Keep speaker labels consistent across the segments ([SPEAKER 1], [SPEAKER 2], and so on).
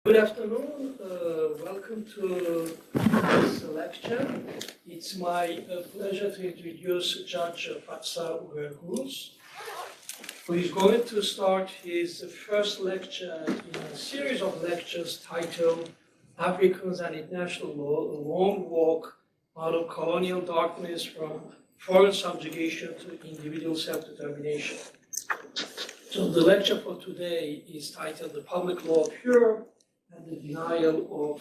[SPEAKER 1] Good afternoon. Welcome to this lecture. It's my pleasure to introduce Judge Fatsa Uğurguz, who is going to start his first lecture in a series of lectures titled Africans and International Law, A Long Walk Out of Colonial Darkness from Foreign Subjugation to Individual Self-Determination. So the lecture for today is titled The Public Law of Europe and the Denial of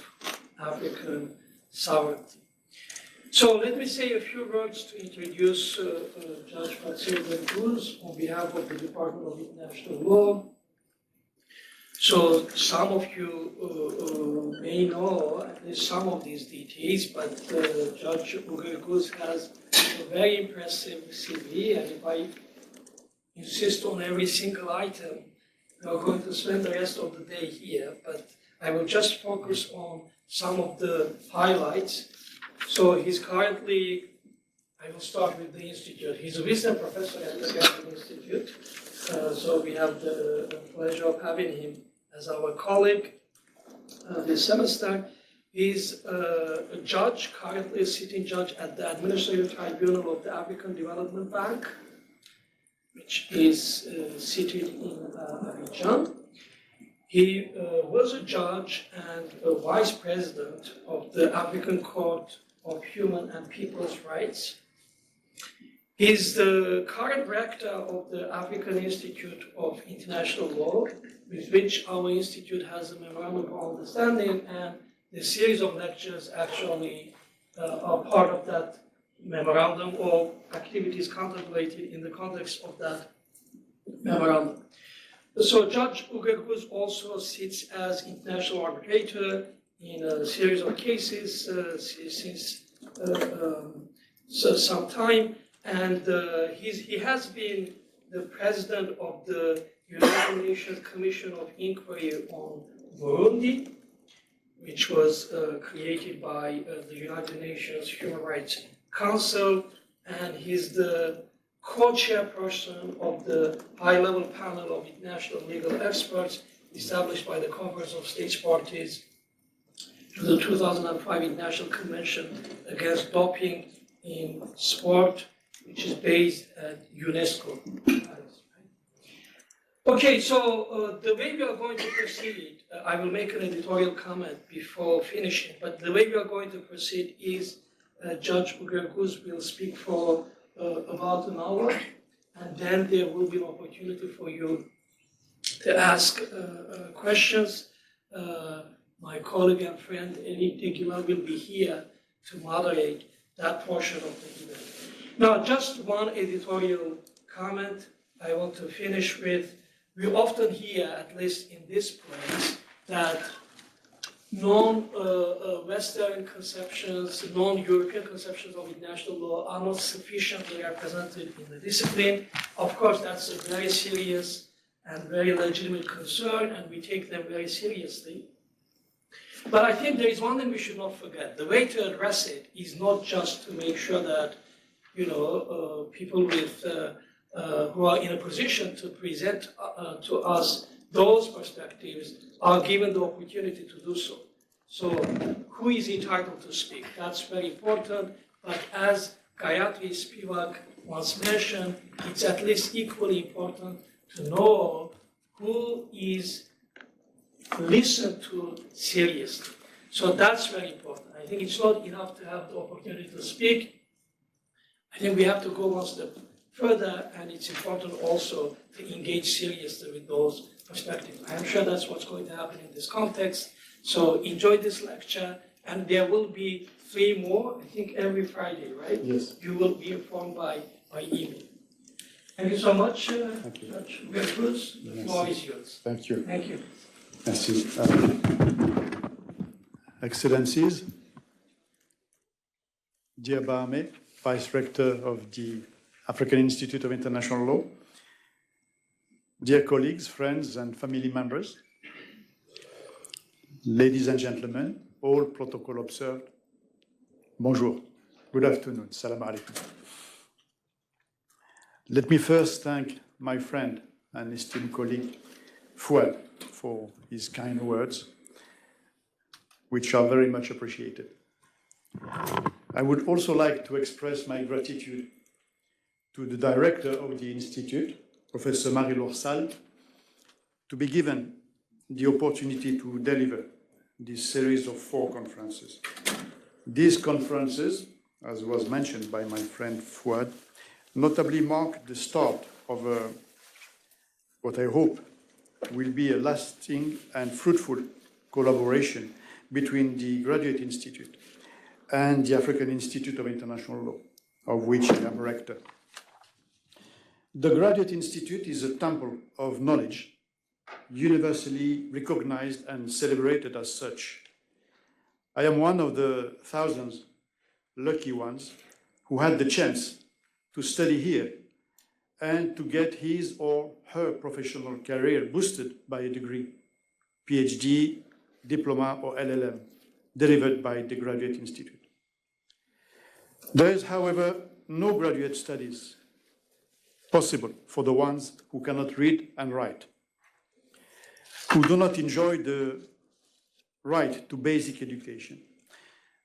[SPEAKER 1] African Sovereignty. So let me say a few words to introduce Judge Fatsa Uğurguz on behalf of the Department of International Law. So some of you may know at least some of these details, but Judge Uğurguz has a very impressive CV, and if I insist on every single item, we are going to spend the rest of the day here, but I will just focus on some of the highlights. So he's currently, I will start with the institute. He's a visiting professor at the Grattan Institute. So we have the pleasure of having him as our colleague this semester. He's a judge, currently a sitting judge at the Administrative Tribunal of the African Development Bank, which is seated in Abidjan. He was a judge and a vice president of the African Court of Human and People's Rights. He's the current rector of the African Institute of International Law, with which our institute has a memorandum of understanding, and the series of lectures actually are part of that memorandum or activities contemplated in the context of that memorandum. So Judge Uğurguz also sits as international arbitrator in a series of cases since some time, and he has been the president of the United Nations Commission of Inquiry on Burundi, which was created by the United Nations Human Rights Council, and he's the co-chairperson of the high-level panel of international legal experts established by the Conference of States Parties to the 2005 International Convention Against Doping in Sport, which is based at UNESCO. Okay, so the way we are going to proceed, I will make an editorial comment before finishing, but the way we are going to proceed is Judge Uğurguz will speak for about an hour, and then there will be an opportunity for you to ask questions. My colleague and friend, Erik Degula, will be here to moderate that portion of the event. Now, just one editorial comment I want to finish with. We often hear, at least in this place, that non-Western conceptions, non-European conceptions of international law are not sufficiently represented in the discipline. Of course, that's a very serious and very legitimate concern, and we take them very seriously. But I think there is one thing we should not forget. The way to address it is not just to make sure that, people with who are in a position to present to us those perspectives are given the opportunity to do so. So who is entitled to speak? That's very important, but as Gayatri Spivak once mentioned, it's at least equally important to know who is listened to seriously. So that's very important. I think it's not enough to have the opportunity to speak. I think we have to go one step further, and it's important also to engage seriously with those perspectives. I'm sure that's what's going to happen in this context. So enjoy this lecture, and there will be 3 more, I think every Friday, right?
[SPEAKER 2] Yes.
[SPEAKER 1] You will be informed by email. Thank you so much, Judge Uğurguz. The floor is yours.
[SPEAKER 2] Thank you.
[SPEAKER 1] Thank you.
[SPEAKER 2] Merci. Excellencies, dear Bahame, Vice Rector of the African Institute of International Law, dear colleagues, friends, and family members, ladies and gentlemen, all protocol observed, bonjour, good afternoon, salam alaikum. Let me first thank my friend and esteemed colleague, Fouad, for his kind words, which are very much appreciated. I would also like to express my gratitude to the director of the Institute, Professor Marie-Laure Salles, to be given the opportunity to deliver this series of 4 conferences. These conferences, as was mentioned by my friend Fouad, notably mark the start of what I hope will be a lasting and fruitful collaboration between the Graduate Institute and the African Institute of International Law, of which I am rector. The Graduate Institute is a temple of knowledge, universally recognized and celebrated as such. I am one of the thousands lucky ones who had the chance to study here and to get his or her professional career boosted by a degree, PhD, diploma, or LLM, delivered by the Graduate Institute. There is, however, no graduate studies possible for the ones who cannot read and write, who do not enjoy the right to basic education.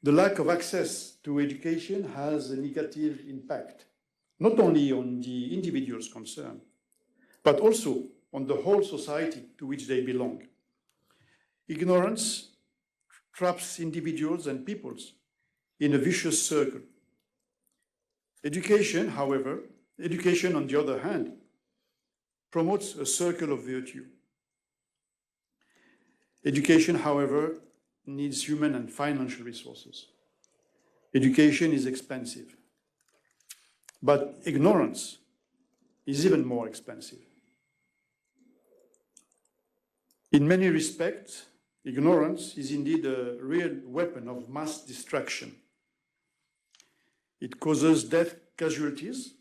[SPEAKER 2] The lack of access to education has a negative impact, not only on the individuals concerned, but also on the whole society to which they belong. Ignorance traps individuals and peoples in a vicious circle. Education, however, on the other hand, promotes a circle of virtue. Education, however, needs human and financial resources. Education is expensive, but ignorance is even more expensive. In many respects, ignorance is indeed a real weapon of mass destruction. It causes death casualties,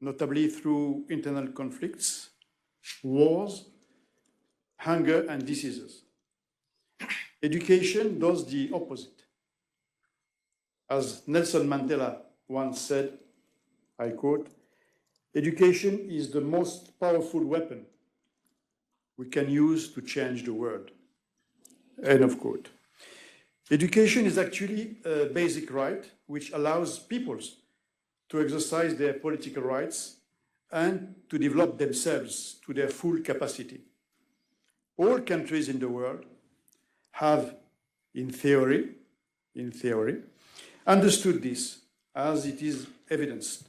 [SPEAKER 2] notably through internal conflicts, wars, hunger, and diseases. Education does the opposite. As Nelson Mandela once said, I quote, "Education is the most powerful weapon we can use to change the world." End of quote. Education is actually a basic right which allows peoples to exercise their political rights and to develop themselves to their full capacity. All countries in the world have, in theory, understood this, as it is evidenced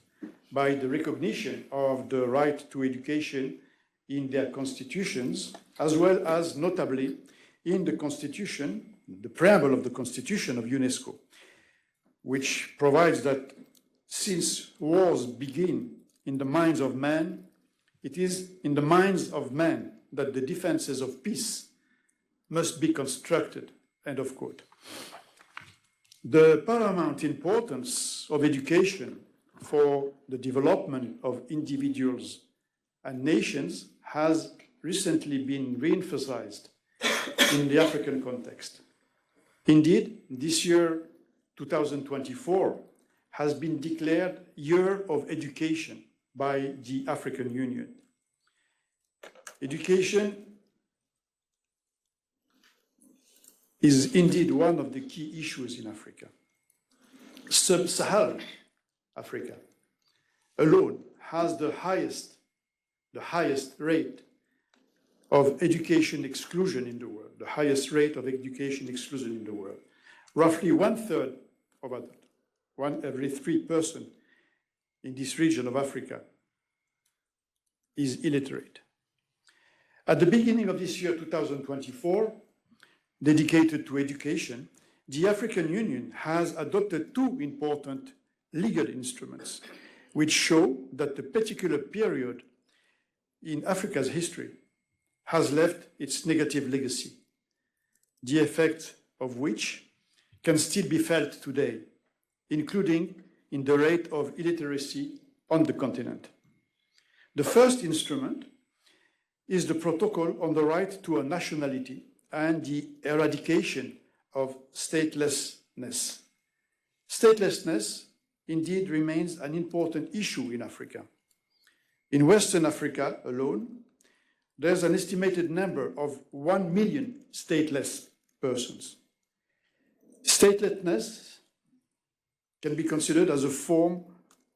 [SPEAKER 2] by the recognition of the right to education in their constitutions, as well as notably in the constitution, the preamble of the Constitution of UNESCO, which provides that since wars begin in the minds of man, it is in the minds of man that the defenses of peace must be constructed, end of quote. The paramount importance of education for the development of individuals and nations has recently been re-emphasized in the African context. Indeed, this year, 2024, has been declared Year of Education by the African Union. Education is indeed one of the key issues in Africa. Sub-Saharan Africa alone has the highest rate of education exclusion in the world, the highest rate of education exclusion in the world. Roughly 1/3 of adults, 1 every 3 persons in this region of Africa is illiterate. At the beginning of this year, 2024, dedicated to education, the African Union has adopted 2 important legal instruments which show that the particular period in Africa's history has left its negative legacy, the effect of which can still be felt today, including in the rate of illiteracy on the continent. The first instrument is the Protocol on the Right to a Nationality and the Eradication of Statelessness. Statelessness indeed remains an important issue in Africa. In Western Africa alone, there's an estimated number of 1 million stateless persons. Statelessness can be considered as a form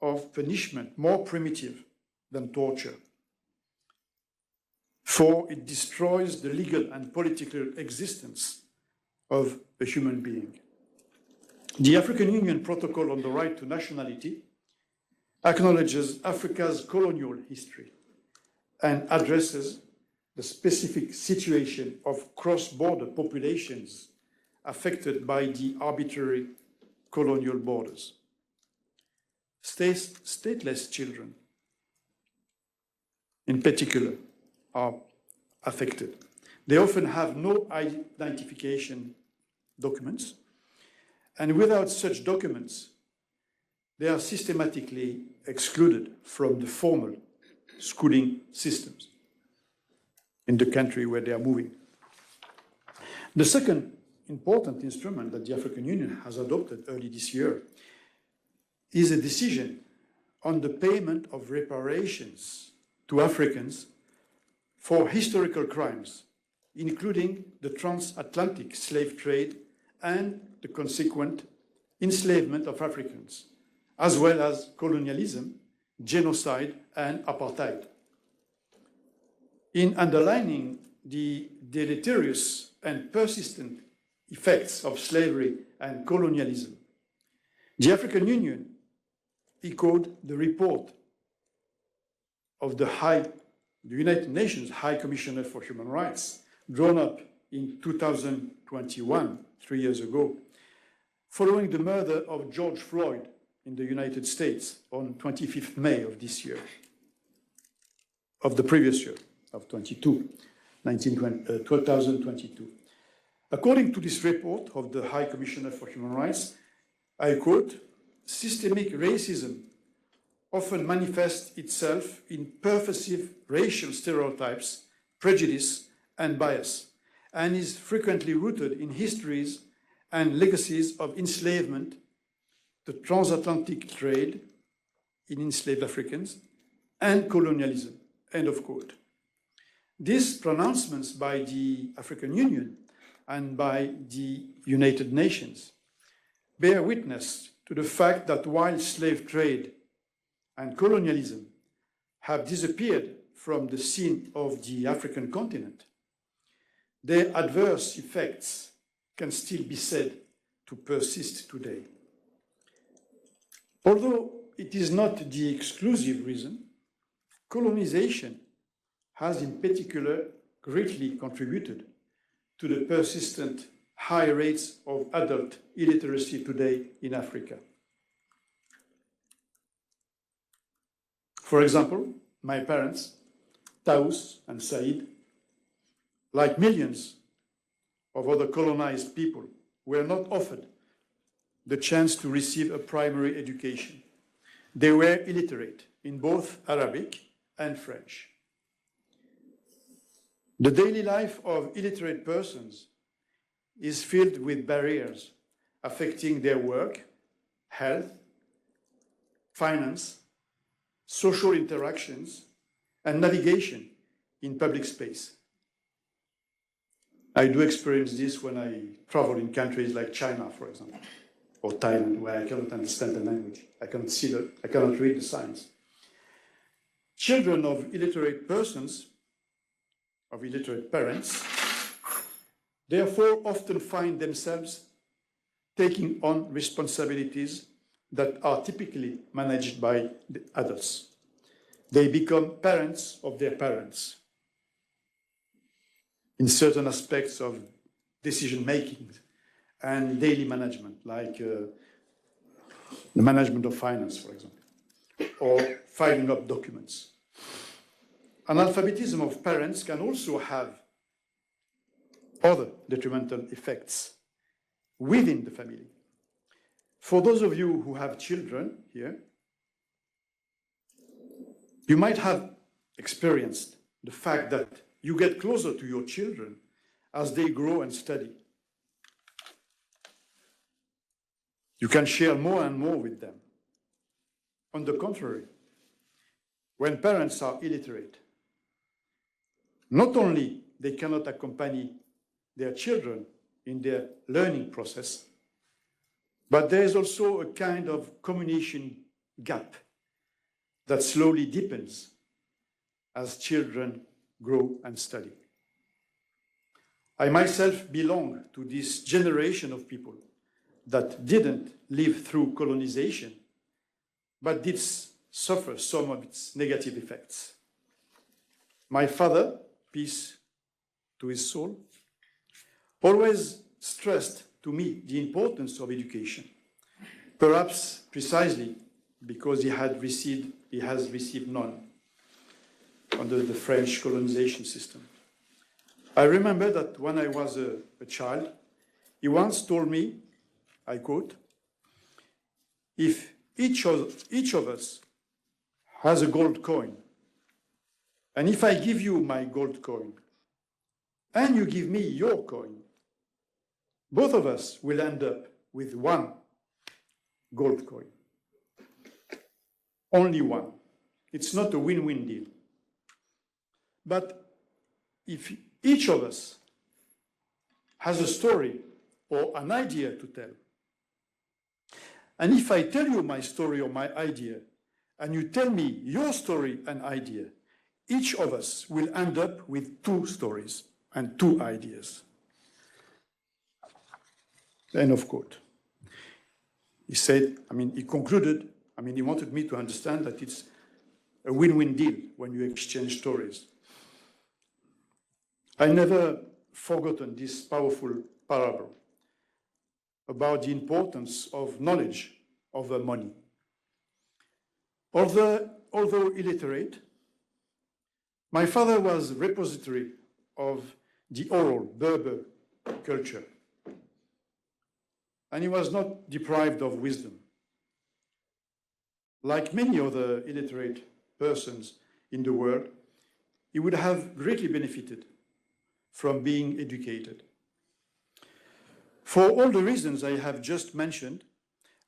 [SPEAKER 2] of punishment more primitive than torture, for it destroys the legal and political existence of a human being. The African Union Protocol on the Right to Nationality acknowledges Africa's colonial history and addresses the specific situation of cross-border populations affected by the arbitrary colonial borders. Stateless children, in particular, are affected. They often have no identification documents, and without such documents, they are systematically excluded from the formal schooling systems in the country where they are moving. The second important instrument that the African Union has adopted early this year is a decision on the payment of reparations to Africans for historical crimes, including the transatlantic slave trade and the consequent enslavement of Africans, as well as colonialism, genocide, and apartheid. In underlining the deleterious and persistent effects of slavery and colonialism, the African Union echoed the report of the United Nations High Commissioner for Human Rights, drawn up in 2021, 3 years ago, following the murder of George Floyd in the United States on 25th May of this year, of the previous year, of 2022. According to this report of the High Commissioner for Human Rights, I quote, "Systemic racism often manifests itself in pervasive racial stereotypes, prejudice, and bias, and is frequently rooted in histories and legacies of enslavement, the transatlantic trade in enslaved Africans, and colonialism," end of quote. These pronouncements by the African Union and by the United Nations bear witness to the fact that while slave trade and colonialism have disappeared from the scene of the African continent, their adverse effects can still be said to persist today. Although it is not the exclusive reason, colonization has in particular greatly contributed to the persistent high rates of adult illiteracy today in Africa. For example, my parents, Taous and Said, like millions of other colonized people, were not offered the chance to receive a primary education. They were illiterate in both Arabic and French. The daily life of illiterate persons is filled with barriers affecting their work, health, finance, social interactions, and navigation in public space. I do experience this when I travel in countries like China, for example, or Thailand, where I cannot understand the language. I cannot read the signs. Children of illiterate persons, of illiterate parents, therefore often find themselves taking on responsibilities that are typically managed by the adults. They become parents of their parents in certain aspects of decision-making and daily management, like the management of finance, for example, or filing up documents. Analphabetism of parents can also have other detrimental effects within the family. For those of you who have children here, you might have experienced the fact that you get closer to your children as they grow and study. You can share more and more with them. On the contrary, when parents are illiterate, not only they cannot accompany their children in their learning process, But there is also a kind of communication gap that slowly deepens as children grow and study. I myself belong to this generation of people that didn't live through colonization, but did suffer some of its negative effects. My father, peace to his soul, always stressed to me the importance of education, perhaps precisely because he has received none under the French colonization system. I remember that when I was a child, he once told me, I quote, "If each of us has a gold coin, and if I give you my gold coin, and you give me your coin, both of us will end up with one gold coin. Only one. It's not a win-win deal. But if each of us has a story or an idea to tell, and if I tell you my story or my idea, and you tell me your story and idea, each of us will end up with two stories and two ideas." End of quote. He said, he concluded, he wanted me to understand that it's a win-win deal when you exchange stories. I never forgotten this powerful parable about the importance of knowledge over money. Although illiterate, my father was repository of the oral Berber culture, and he was not deprived of wisdom. Like many other illiterate persons in the world, he would have greatly benefited from being educated. For all the reasons I have just mentioned,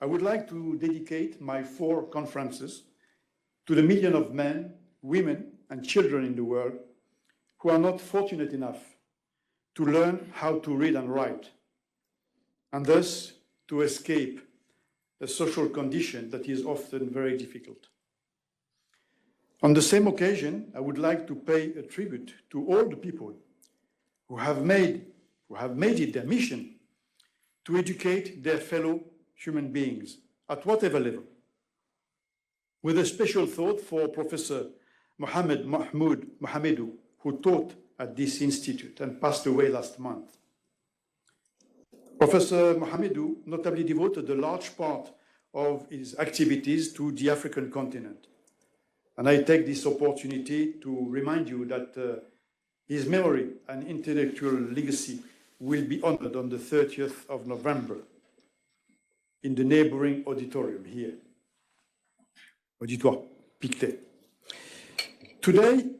[SPEAKER 2] I would like to dedicate my 4 conferences to the million of men, women, and children in the world who are not fortunate enough to learn how to read and write, and thus to escape a social condition that is often very difficult. On the same occasion, I would like to pay a tribute to all the people who have made it their mission to educate their fellow human beings at whatever level, with a special thought for Professor Mohammed Mahmoud Mohamedou, who taught at this institute and passed away last month. Professor Mohamedou notably devoted a large part of his activities to the African continent. And I take this opportunity to remind you that his memory and intellectual legacy will be honored on the 30th of November in the neighboring auditorium here, Auditoire Pictet. Today,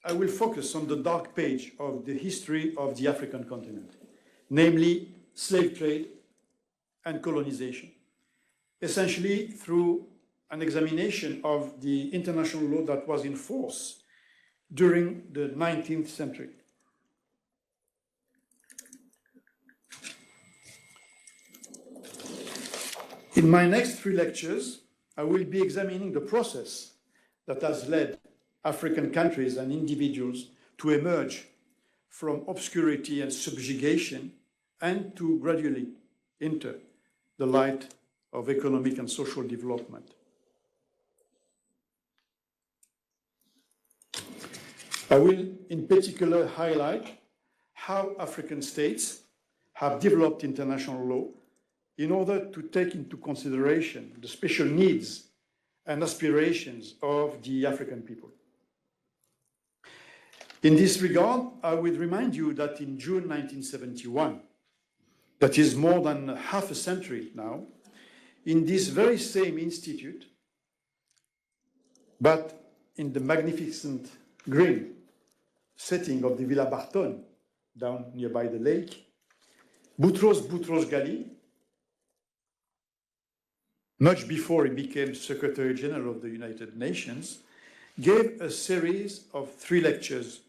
[SPEAKER 2] I will focus on the dark page of the history of the African continent, namely slave trade and colonization, essentially through an examination of the international law that was in force during the 19th century. In my next 3 lectures, I will be examining the process that has led African countries and individuals to emerge from obscurity and subjugation and to gradually enter the light of economic and social development. I will in particular highlight how African states have developed international law in order to take into consideration the special needs and aspirations of the African people. In this regard, I will remind you that in June 1971, that is more than half a century now, in this very same institute, but in the magnificent green setting of the Villa Barton, down nearby the lake, Boutros Boutros-Ghali, much before he became Secretary General of the United Nations, gave a series of 3 lectures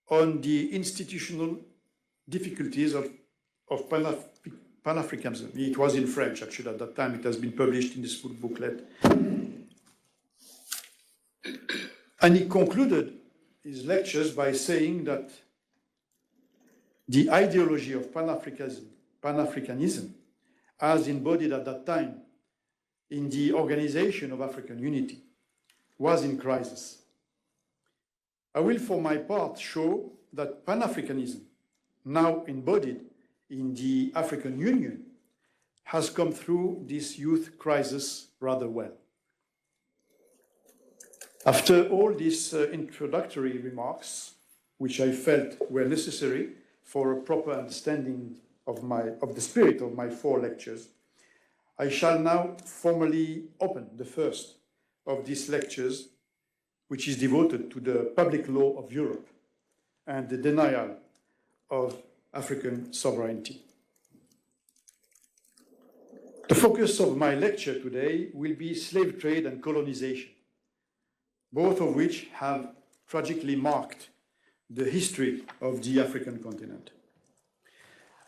[SPEAKER 2] on the institutional difficulties of Pan-Africanism. It was in French, actually, at that time. It has been published in this booklet. And he concluded his lectures by saying that the ideology of Pan-Africanism, as embodied at that time in the Organization of African Unity, was in crisis. I will, for my part, show that Pan-Africanism, now embodied in the African Union, has come through this youth crisis rather well. After all these introductory remarks, which I felt were necessary for a proper understanding of the spirit of my 4 lectures, I shall now formally open the first of these lectures, which is devoted to the public law of Europe and the denial of African sovereignty. The focus of my lecture today will be slave trade and colonization, both of which have tragically marked the history of the African continent.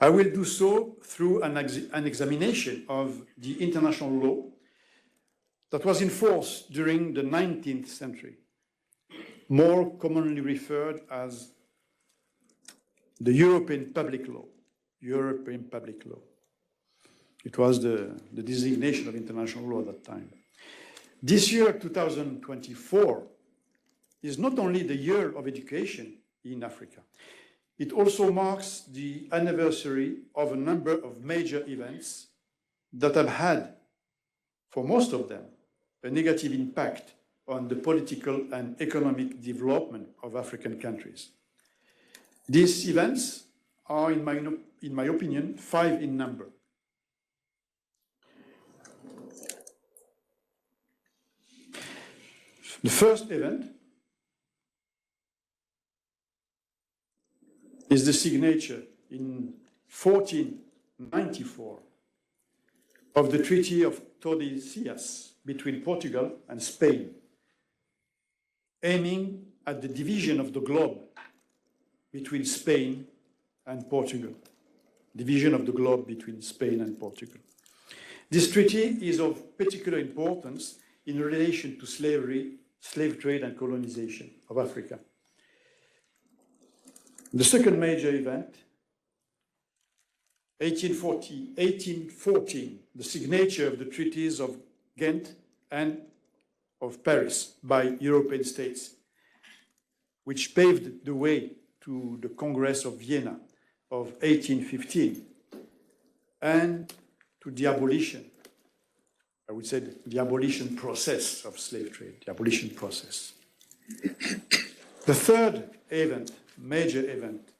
[SPEAKER 2] I will do so through an examination of the international law that was in force during the 19th century, more commonly referred as the European Public Law. European Public Law. It was the designation of international law at that time. This year, 2024, is not only the year of education in Africa, it also marks the anniversary of a number of major events that have had, for most of them, a negative impact on the political and economic development of African countries. These events are, in my opinion, 5 in number. The first event is the signature in 1494 of the Treaty of Tordesillas between Portugal and Spain, aiming at the division of the globe between Spain and Portugal. Division of the globe between Spain and Portugal. This treaty is of particular importance in relation to slavery, slave trade and colonization of Africa. The second major event, 1814, the signature of the treaties of Ghent and of Paris by European states, which paved the way to the Congress of Vienna of 1815 and to the abolition, I would say the abolition process of slave trade, the abolition process. The third event, major event,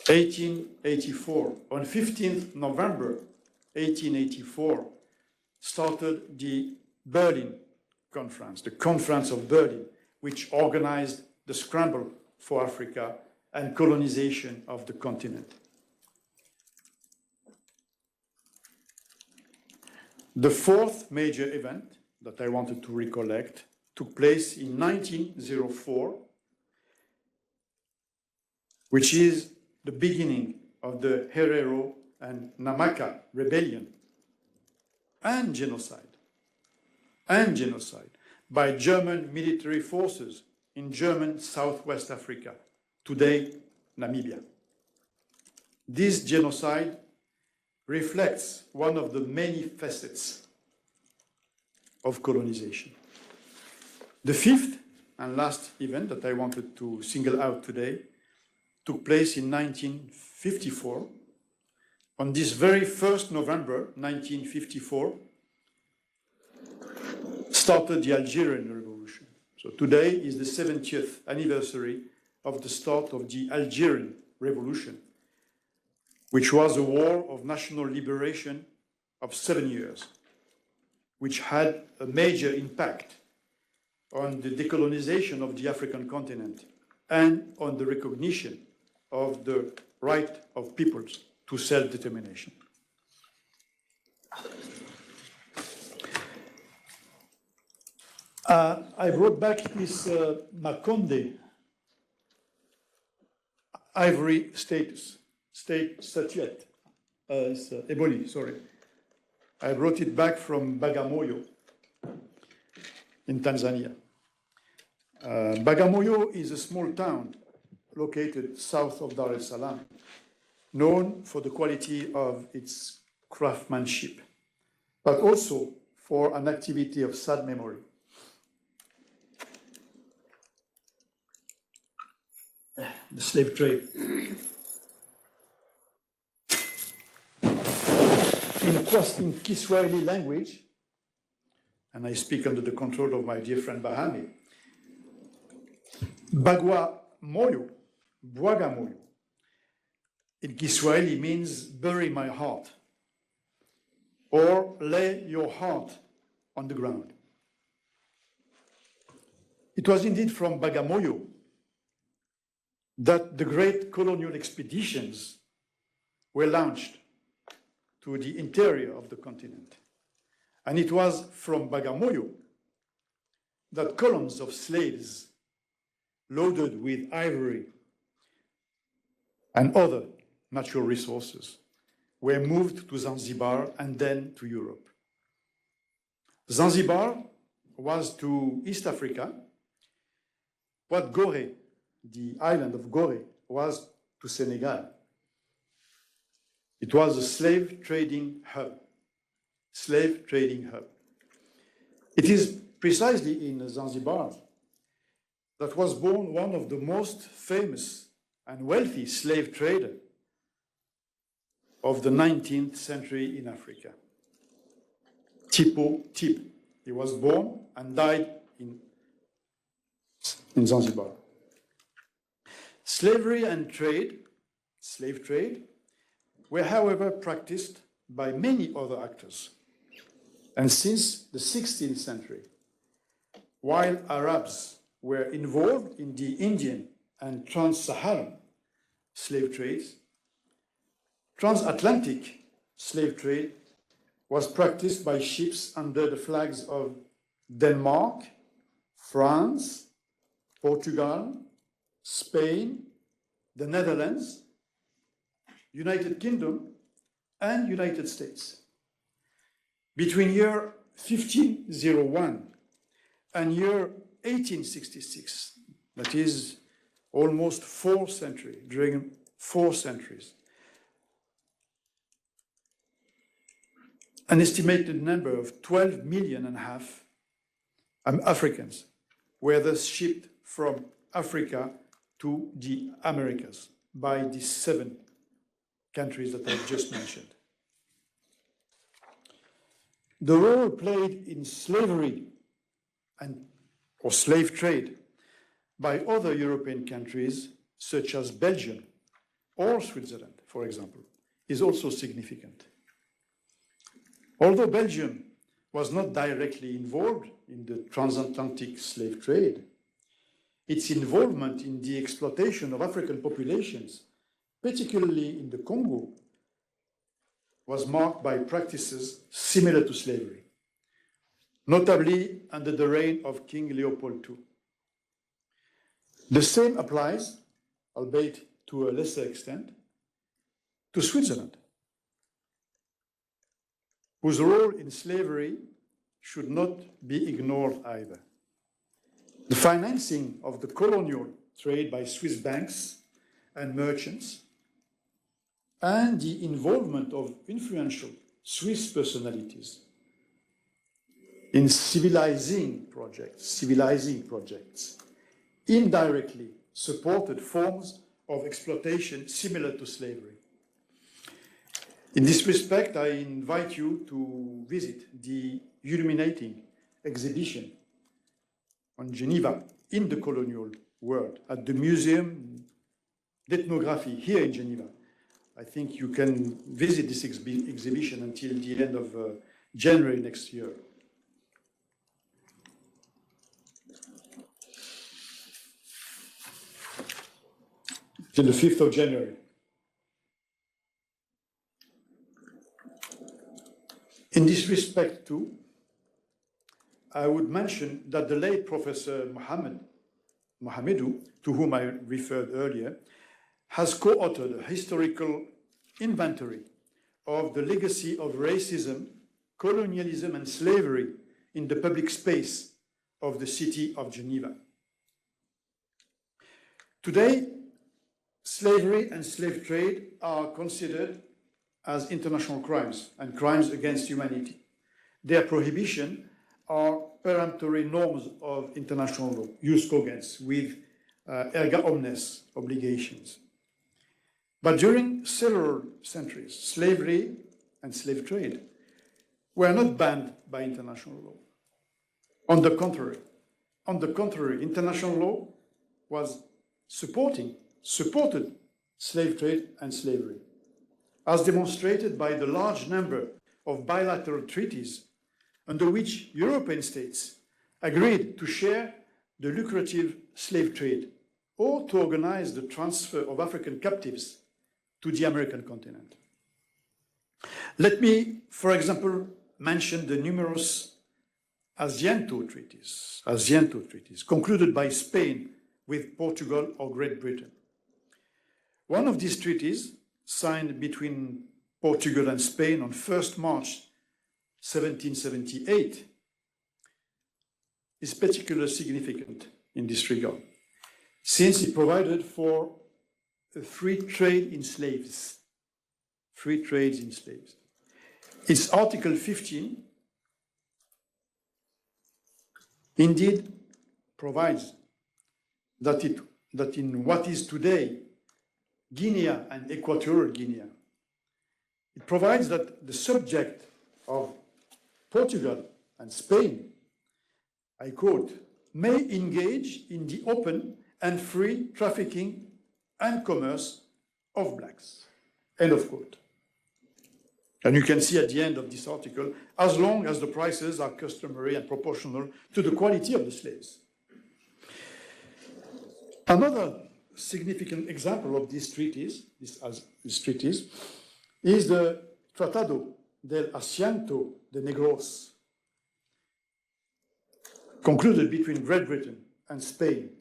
[SPEAKER 2] 1884, on 15th November 1884, started the Berlin Conference, the Conference of Berlin, which organized the scramble for Africa and colonization of the continent. The fourth major event that I wanted to recollect took place in 1904, which is the beginning of the Herero and Namaka rebellion and genocide by German military forces in German Southwest Africa, today Namibia. This genocide reflects one of the many facets of colonization. The fifth and last event that I wanted to single out today took place in 1954. On this very 1st November 1954, started the Algerian Revolution. So today is the 70th anniversary of the start of the Algerian Revolution, which was a war of national liberation of 7 years, which had a major impact on the decolonization of the African continent and on the recognition of the right of peoples to self-determination. I brought back this Makonde ivory statues. statuette. It's ebony, sorry. I brought it back from Bagamoyo in Tanzania. Bagamoyo is a small town located south of Dar es Salaam, known for the quality of its craftsmanship, but also for an activity of sad memory. The slave trade. In Kiswahili language, and I speak under the control of my dear friend Bahami, Bagwa Moyo, Bwaga Moyo, in Kiswahili means bury my heart, or lay your heart on the ground. It was indeed from Bagamoyo that the great colonial expeditions were launched to the interior of the continent. And it was from Bagamoyo that columns of slaves loaded with ivory and other natural resources were moved to Zanzibar and then to Europe. Zanzibar was to East Africa what Gorée, the island of Gorée, was to Senegal. It was a slave trading hub. Slave trading hub. It is precisely in Zanzibar that was born one of the most famous and wealthy slave traders of the 19th century in Africa, Tipo Tip. He was born and died in Zanzibar. Slavery and trade, slave trade, were however practiced by many other actors. And since the 16th century, while Arabs were involved in the Indian and trans-Saharan slave trades, transatlantic slave trade was practiced by ships under the flags of Denmark, France, Portugal, Spain, the Netherlands, United Kingdom, and United States. Between year 1501 and year 1866, that is almost 4 centuries, during 4 centuries, an estimated number of 12.5 million Africans were thus shipped from Africa to the Americas by the 7 countries that I've just mentioned. The role played in slavery or slave trade by other European countries, such as Belgium or Switzerland, for example, is also significant. Although Belgium was not directly involved in the transatlantic slave trade, its involvement in the exploitation of African populations, particularly in the Congo, was marked by practices similar to slavery, notably under the reign of King Leopold II. The same applies, albeit to a lesser extent, to Switzerland, whose role in slavery should not be ignored either. The financing of the colonial trade by Swiss banks and merchants, and the involvement of influential Swiss personalities in civilizing projects, indirectly supported forms of exploitation similar to slavery. In this respect, I invite you to visit the illuminating exhibition on Geneva in the colonial world at the Museum d'Ethnography here in Geneva. I think you can visit this exhibition until the end of January next year. Till the 5th of January. In this respect, too, I would mention that the late Professor Mohamedou, to whom I referred earlier, has co-authored a historical inventory of the legacy of racism, colonialism, and slavery in the public space of the city of Geneva. Today, slavery and slave trade are considered as international crimes and crimes against humanity. Their prohibition are peremptory norms of international law, jus cogens, with erga omnes obligations. But during several centuries, slavery and slave trade were not banned by international law. On the contrary, international law was supported slave trade and slavery, as demonstrated by the large number of bilateral treaties under which European states agreed to share the lucrative slave trade or to organize the transfer of African captives to the American continent. Let me, for example, mention the numerous Asiento treaties concluded by Spain with Portugal or Great Britain. One of these treaties, signed between Portugal and Spain on 1st March 1778, is particularly significant in this regard, since it provided for a free trade in slaves. Free trades in slaves. Its Article 15 indeed provides that in what is today Guinea and Equatorial Guinea, it provides that the subject of Portugal and Spain, I quote, may engage in the open and free trafficking and commerce of blacks, end of quote. And you can see at the end of this article, as long as the prices are customary and proportional to the quality of the slaves. Another significant example of these treaties, is the Tratado del Asiento de Negros, concluded between Great Britain and Spain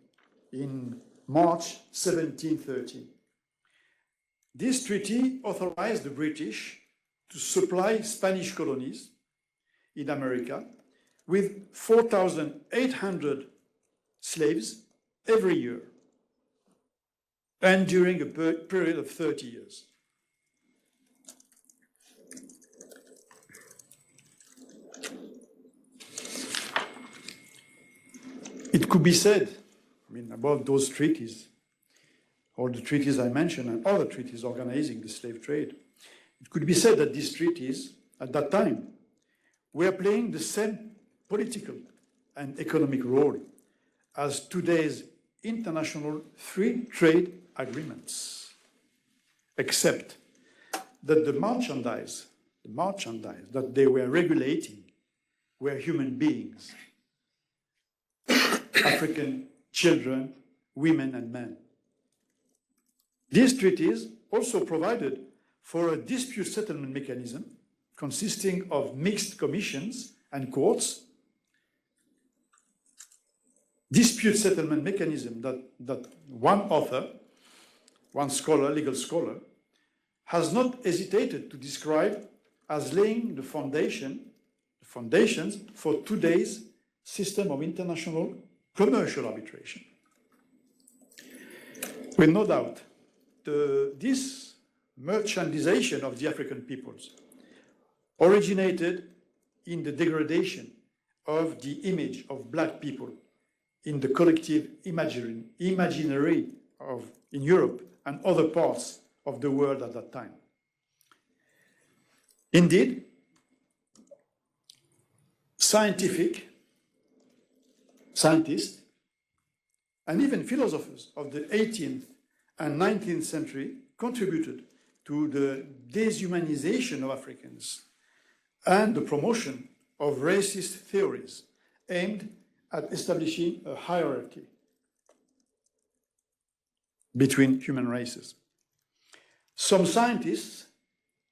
[SPEAKER 2] in March 1730. This treaty authorized the British to supply Spanish colonies in America with 4,800 slaves every year, and during a period of 30 years. It could be said, about those treaties, or the treaties I mentioned and other treaties organizing the slave trade, it could be said that these treaties, at that time, were playing the same political and economic role as today's international free trade agreements, except that the merchandise that they were regulating were human beings, African children, women, and men. These treaties also provided for a dispute settlement mechanism consisting of mixed commissions and courts. Dispute settlement mechanism that one author, one scholar, legal scholar, has not hesitated to describe as laying the foundations for today's system of international commercial arbitration. With no doubt, this merchandization of the African peoples originated in the degradation of the image of black people in the collective imaginary in Europe and other parts of the world at that time. Indeed, scientists and even philosophers of the 18th and 19th century contributed to the deshumanization of Africans and the promotion of racist theories aimed at establishing a hierarchy between human races. Some scientists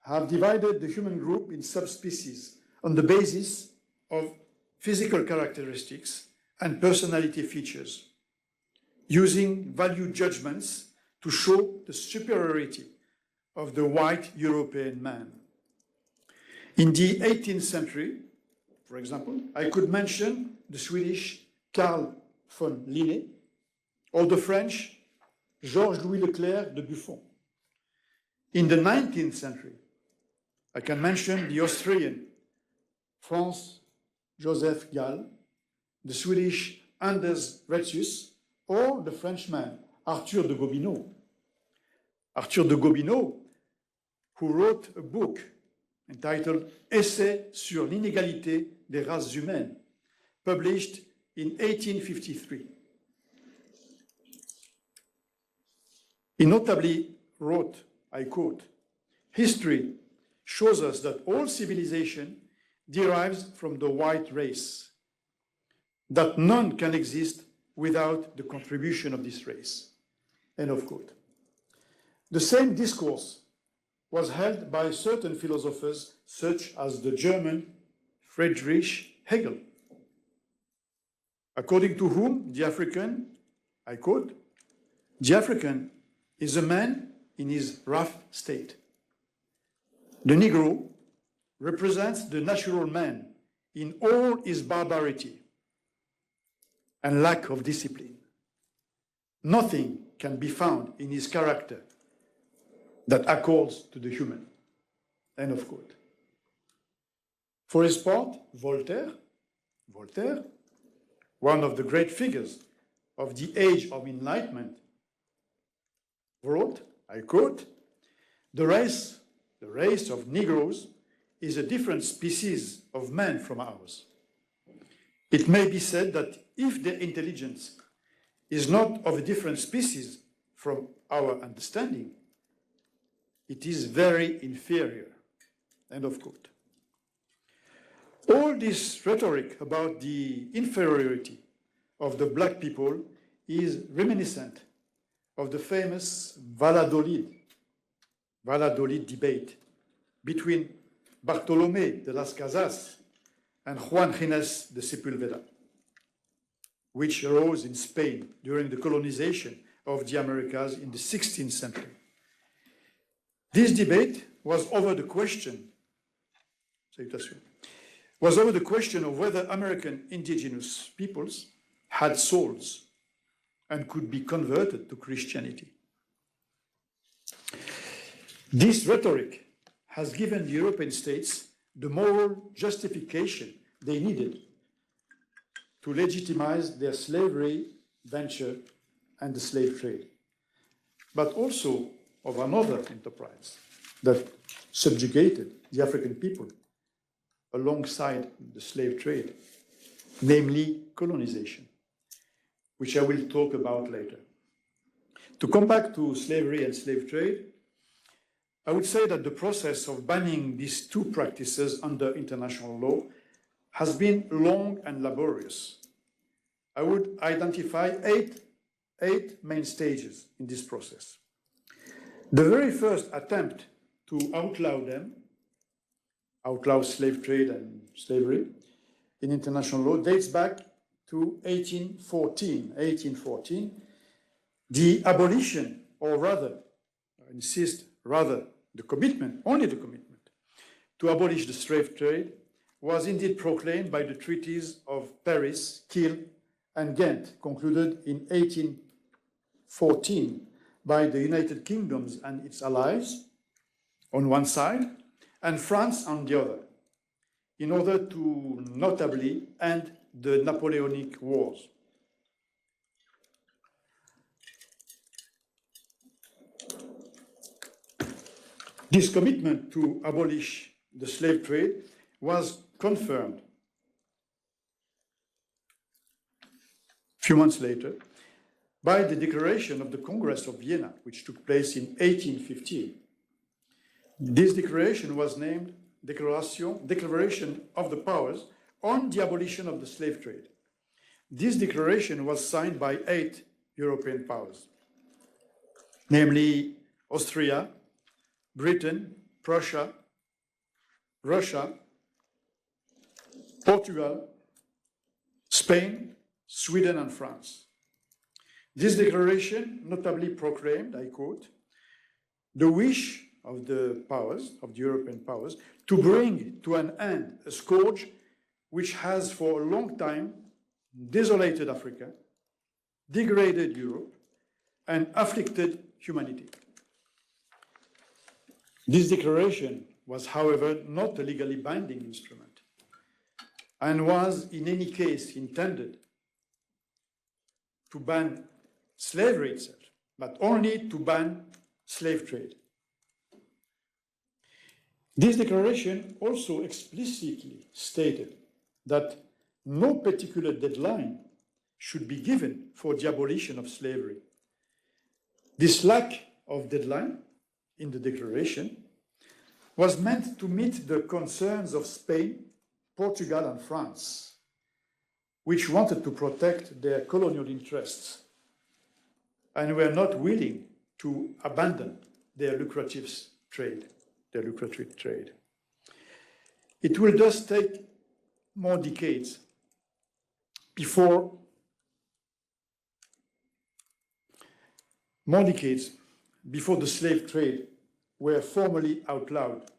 [SPEAKER 2] have divided the human group in subspecies on the basis of physical characteristics and personality features, using value judgments to show the superiority of the white European man. In the 18th century, for example, I could mention the Swedish Carl von Linné or the French Georges-Louis Leclerc de Buffon. In the 19th century, I can mention the Austrian Franz Joseph Gall, the Swedish Anders Retzius, or the Frenchman Arthur de Gobineau. Arthur de Gobineau, who wrote a book entitled Essai sur l'inégalité des races humaines, published in 1853. He notably wrote, I quote, "History shows us that all civilization derives from the white race, that none can exist without the contribution of this race." End of quote. The same discourse was held by certain philosophers such as the German Friedrich Hegel, according to whom the African, I quote, "The African is a man in his rough state. The Negro represents the natural man in all his barbarity and lack of discipline. Nothing can be found in his character that accords to the human." End of quote. For his part, Voltaire, one of the great figures of the Age of Enlightenment, wrote, I quote, the race of Negroes is a different species of man from ours. It may be said that if their intelligence is not of a different species from our understanding, it is very inferior." End of quote. All this rhetoric about the inferiority of the black people is reminiscent of the famous Valladolid debate between Bartolomé de las Casas and Juan Gines de Sepúlveda, which arose in Spain during the colonization of the Americas in the 16th century. This debate was over the question of whether American indigenous peoples had souls and could be converted to Christianity. This rhetoric has given the European states the moral justification they needed to legitimize their slavery venture and the slave trade, but also of another enterprise that subjugated the African people alongside the slave trade, namely colonization, which I will talk about later. To come back to slavery and slave trade, I would say that the process of banning these two practices under international law has been long and laborious. I would identify eight main stages in this process. The very first attempt to outlaw slave trade and slavery in international law dates back to 1814. The abolition, or rather, I insist, the commitment to abolish the slave trade was indeed proclaimed by the treaties of Paris, Kiel, and Ghent, concluded in 1814 by the United Kingdoms and its allies on one side, and France on the other, in order to notably end the Napoleonic Wars. This commitment to abolish the slave trade was confirmed a few months later by the Declaration of the Congress of Vienna, which took place in 1815. This declaration was named Declaration of the Powers on the Abolition of the Slave Trade. This declaration was signed by 8 European powers, namely Austria, Britain, Prussia, Russia, Portugal, Spain, Sweden, and France. This declaration notably proclaimed, I quote, the wish of the powers, of the European powers, to bring to an end a scourge which has for a long time desolated Africa, degraded Europe, and afflicted humanity. This declaration was, however, not a legally binding instrument and was, in any case, intended to ban slavery itself, but only to ban slave trade. This declaration also explicitly stated that no particular deadline should be given for the abolition of slavery. This lack of deadline in the declaration was meant to meet the concerns of Spain, Portugal, and France, which wanted to protect their colonial interests and were not willing to abandon their lucrative trade. It will thus take more decades before the slave trade were formally outlawed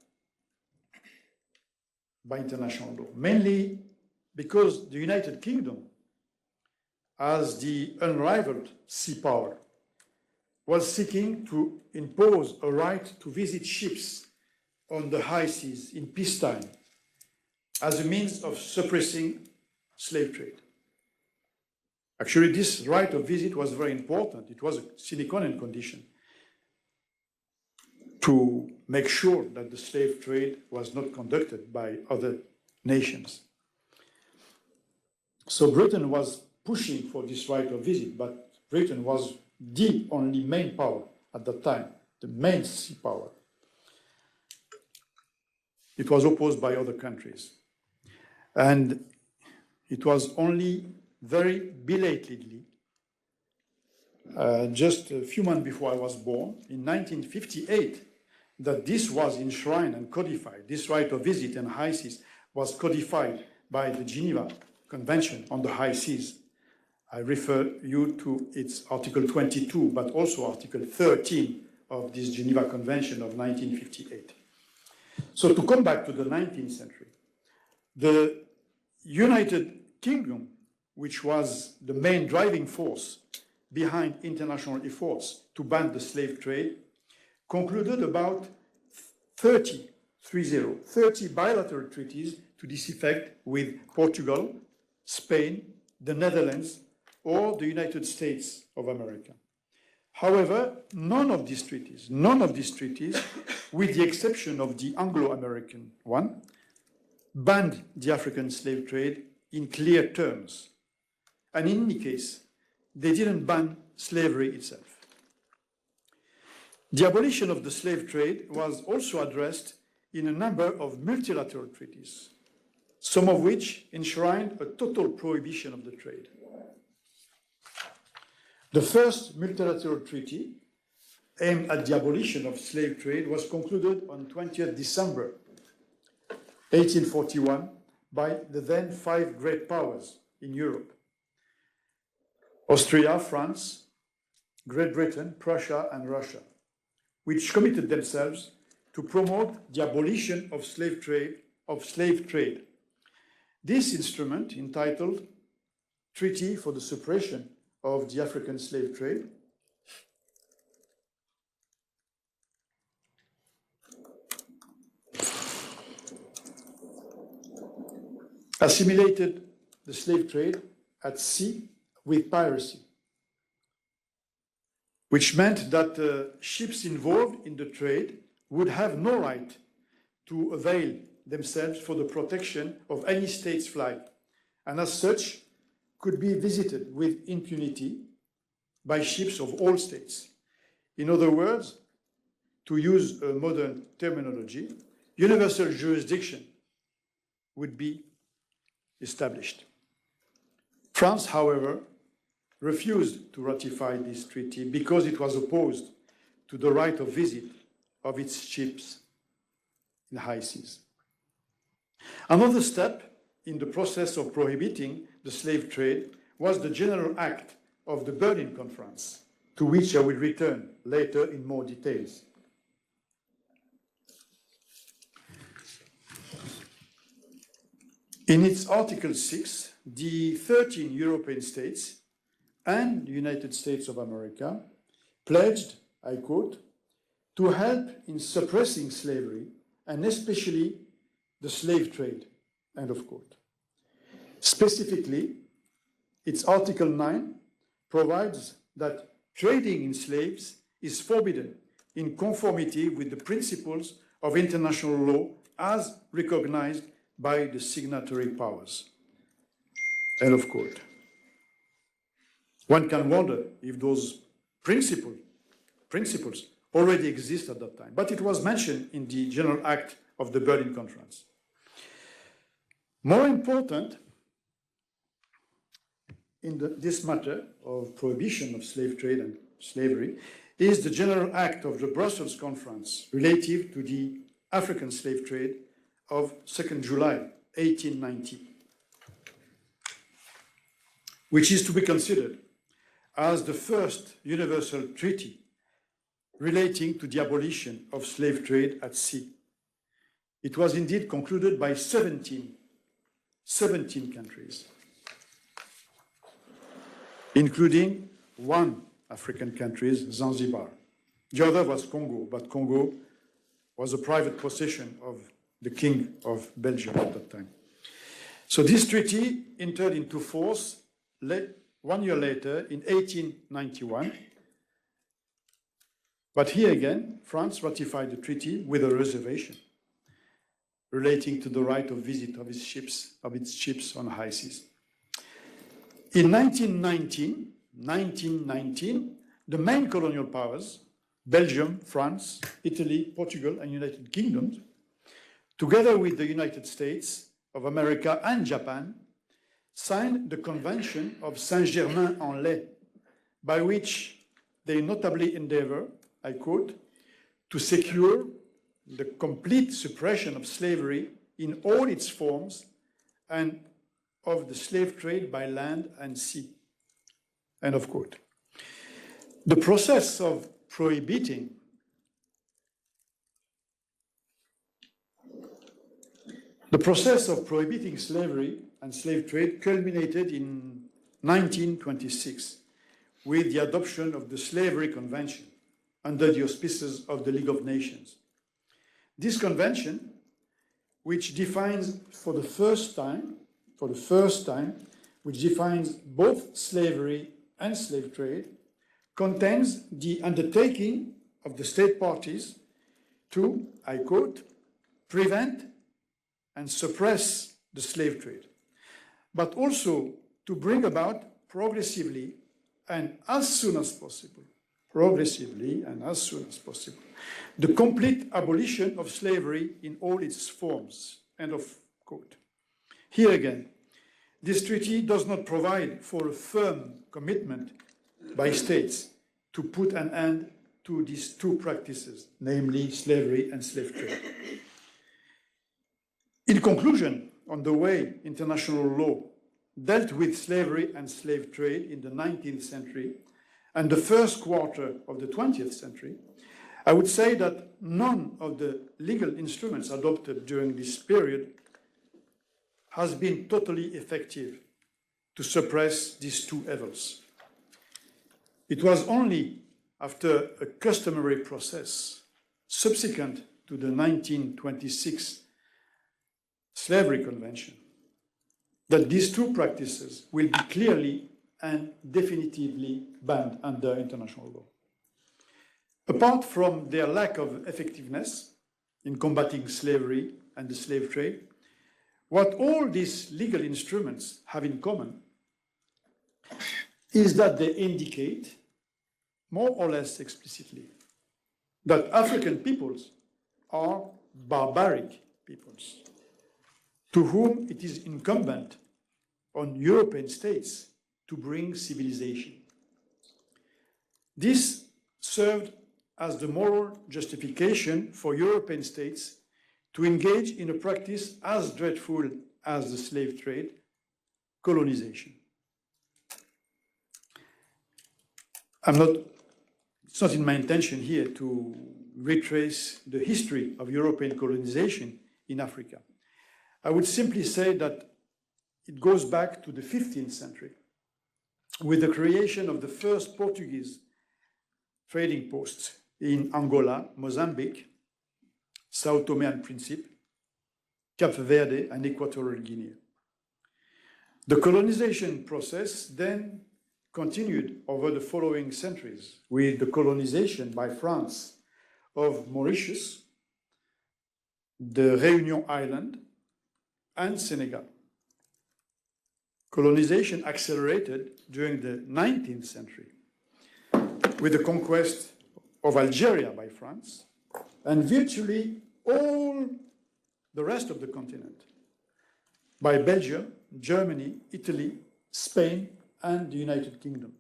[SPEAKER 2] by international law, mainly because the United Kingdom, as the unrivaled sea power, was seeking to impose a right to visit ships on the high seas in peacetime as a means of suppressing slave trade. Actually, this right of visit was very important. It was a sine qua non condition to make sure that the slave trade was not conducted by other nations. So Britain was pushing for this right of visit, but Britain was the only main power at that time, the main sea power. It was opposed by other countries. And it was only very belatedly, just a few months before I was born, in 1958, that this was enshrined and codified. This right of visit and high seas was codified by the Geneva Convention on the High Seas. I refer you to its Article 22, but also Article 13 of this Geneva Convention of 1958. So to come back to the 19th century, the United Kingdom, which was the main driving force behind international efforts to ban the slave trade, concluded about 30 bilateral treaties to this effect with Portugal, Spain, the Netherlands, or the United States of America. However, none of these treaties, with the exception of the Anglo-American one, banned the African slave trade in clear terms. And in any case, they didn't ban slavery itself. The abolition of the slave trade was also addressed in a number of multilateral treaties, some of which enshrined a total prohibition of the trade. The first multilateral treaty aimed at the abolition of slave trade was concluded on 20th December 1841 by the then 5 great powers in Europe: Austria, France, Great Britain, Prussia, and Russia, which committed themselves to promote the abolition of slave trade. This instrument, entitled Treaty for the Suppression of the African Slave Trade, assimilated the slave trade at sea with piracy, which meant that ships involved in the trade would have no right to avail themselves for the protection of any state's flag, and as such could be visited with impunity by ships of all states. In other words, to use a modern terminology, universal jurisdiction would be established. France, however, refused to ratify this treaty because it was opposed to the right of visit of its ships in high seas. Another step in the process of prohibiting the slave trade was the General Act of the Berlin Conference, to which I will return later in more details. In its Article 6, the 13 European states and the United States of America pledged, I quote, to help in suppressing slavery and especially the slave trade, end of quote. Specifically, its Article 9 provides that trading in slaves is forbidden in conformity with the principles of international law as recognized by the signatory powers. End of quote. One can wonder if those principles already exist at that time, but it was mentioned in the General Act of the Berlin Conference. More important in this matter of prohibition of slave trade and slavery is the General Act of the Brussels Conference relative to the African slave trade of 2nd July 1890, which is to be considered as the first universal treaty relating to the abolition of slave trade at sea. It was indeed concluded by 17 countries, including one African country, Zanzibar. The other was Congo, but Congo was a private possession of the King of Belgium at that time. So this treaty entered into force 1 year later in 1891. But here again, France ratified the treaty with a reservation relating to the right of visit of its ships on high seas. In 1919, the main colonial powers, Belgium, France, Italy, Portugal, and United Kingdom, together with the United States of America and Japan, signed the Convention of Saint-Germain-en-Laye, by which they notably endeavor, I quote, to secure the complete suppression of slavery in all its forms and of the slave trade by land and sea, end of quote. The process of prohibiting slavery and slave trade culminated in 1926 with the adoption of the Slavery Convention under the auspices of the League of Nations. This convention, which defines for the first time, which defines both slavery and slave trade, contains the undertaking of the state parties to, I quote, prevent and suppress the slave trade, but also to bring about progressively and as soon as possible, the complete abolition of slavery in all its forms, end of quote. Here again, this treaty does not provide for a firm commitment by states to put an end to these two practices, namely slavery and slave trade. In conclusion, on the way international law dealt with slavery and slave trade in the 19th century and the first quarter of the 20th century, I would say that none of the legal instruments adopted during this period has been totally effective to suppress these two evils. It was only after a customary process subsequent to the 1926 Slavery Convention that these two practices will be clearly and definitively banned under international law. Apart from their lack of effectiveness in combating slavery and the slave trade, what all these legal instruments have in common is that they indicate, more or less explicitly, that African peoples are barbaric peoples to whom it is incumbent on European states to bring civilization. This served as the moral justification for European states to engage in a practice as dreadful as the slave trade, colonization. It's not in my intention here to retrace the history of European colonization in Africa. I would simply say that it goes back to the 15th century with the creation of the first Portuguese trading posts in Angola, Mozambique, Sao Tome and Principe, Cape Verde, and Equatorial Guinea. The colonization process then continued over the following centuries with the colonization by France of Mauritius, the Réunion Island, and Senegal. Colonization accelerated during the 19th century with the conquest of Algeria by France and virtually all the rest of the continent by Belgium, Germany, Italy, Spain, and the United Kingdom.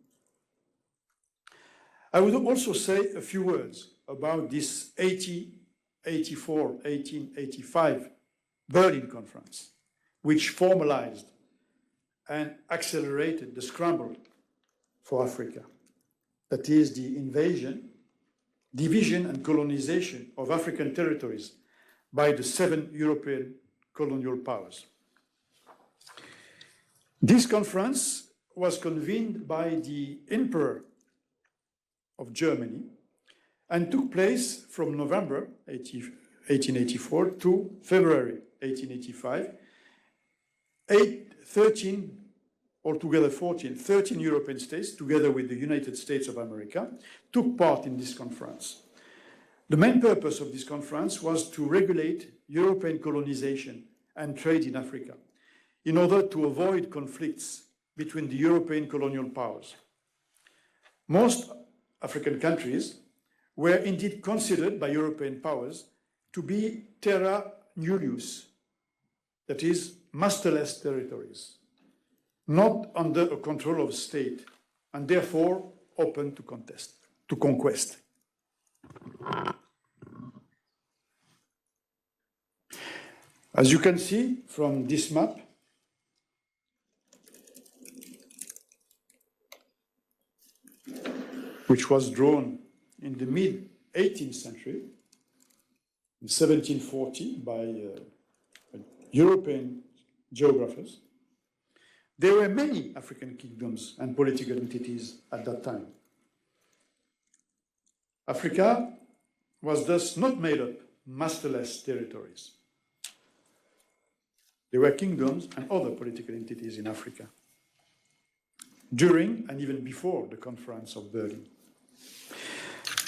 [SPEAKER 2] I would also say a few words about this 1885 Berlin Conference, which formalized and accelerated the scramble for Africa. That is the invasion, division, and colonization of African territories by the 7 European colonial powers. This conference was convened by the Emperor of Germany and took place from November 1884 to February 1885. 13 European states, together with the United States of America, took part in this conference. The main purpose of this conference was to regulate European colonization and trade in Africa in order to avoid conflicts between the European colonial powers. Most African countries were indeed considered by European powers to be terra nullius, that is, masterless territories, not under a control of state, and therefore open to conquest. As you can see from this map, which was drawn in the mid-18th century, in 1740, by European geographers, there were many African kingdoms and political entities at that time. Africa was thus not made up masterless territories. There were kingdoms and other political entities in Africa during and even before the Conference of Berlin.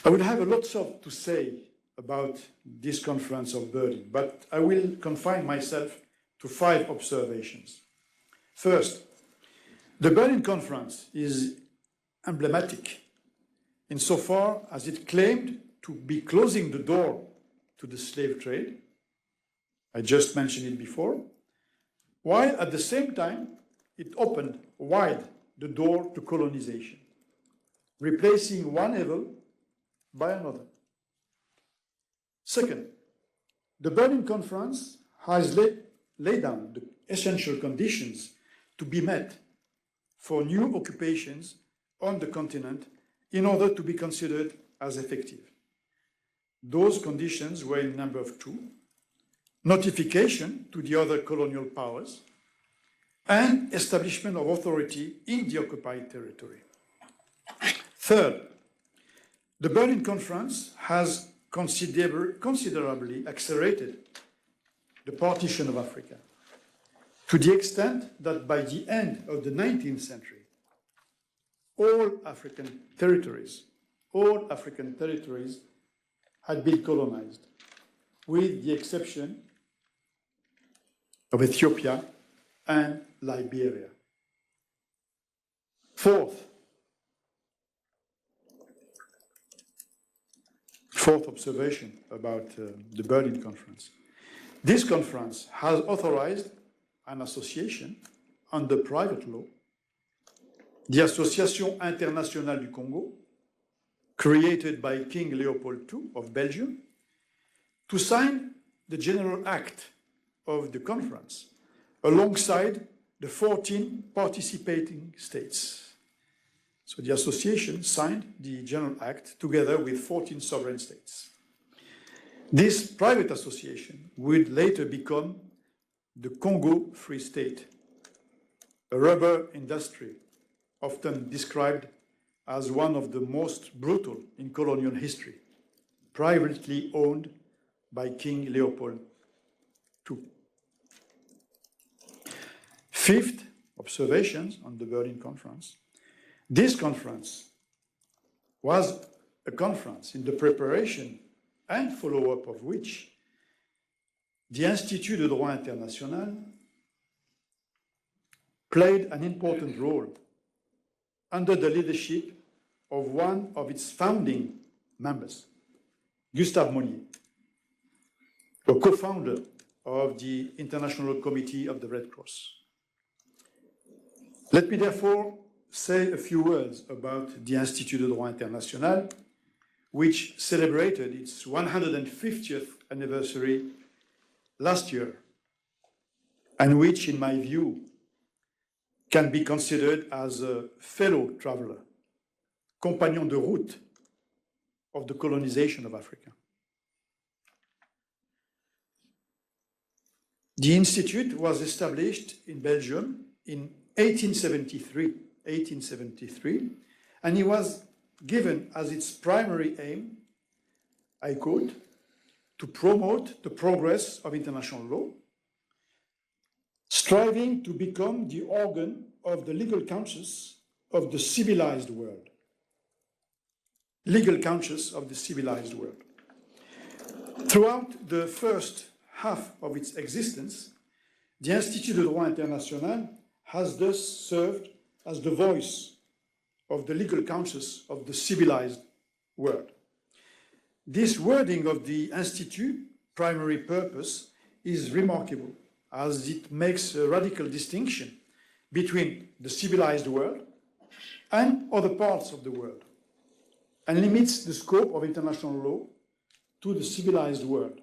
[SPEAKER 2] I would have a lot to say about this Conference of Berlin, but I will confine myself to 5 observations. First, the Berlin Conference is emblematic insofar as it claimed to be closing the door to the slave trade. I just mentioned it before, while at the same time it opened wide the door to colonization, replacing one evil by another. Second, the Berlin Conference has laid down the essential conditions to be met for new occupations on the continent in order to be considered as effective. Those conditions were in number of 2: notification to the other colonial powers and establishment of authority in the occupied territory. Third, the Berlin Conference has considerably accelerated the partition of Africa, to the extent that by the end of the 19th century, all African territories had been colonized, with the exception of Ethiopia and Liberia. Fourth observation about the Berlin Conference. This conference has authorized an association under private law, the Association Internationale du Congo, created by King Leopold II of Belgium, to sign the General Act of the conference alongside the 14 participating states. So the association signed the General Act together with 14 sovereign states. This private association would later become the Congo Free State, a rubber industry often described as one of the most brutal in colonial history, privately owned by King Leopold II. Fifth, observations on the Berlin Conference. This conference was a conference in the preparation and follow-up of which the Institut de Droit International played an important role under the leadership of one of its founding members, Gustave Monnier, a co-founder of the International Committee of the Red Cross. Let me therefore say a few words about the Institut de Droit International, which celebrated its 150th anniversary last year, and which, in my view, can be considered as a fellow traveler, compagnon de route of the colonization of Africa. The Institute was established in Belgium in 1873, and it was given as its primary aim, I quote, to promote the progress of international law, striving to become the organ of the legal conscience of the civilized world. Legal conscience of the civilized world. Throughout the first half of its existence, the Institut de Droit International has thus served as the voice of the legal conscience of the civilized world. This wording of the Institute's primary purpose is remarkable, as it makes a radical distinction between the civilized world and other parts of the world, and limits the scope of international law to the civilized world,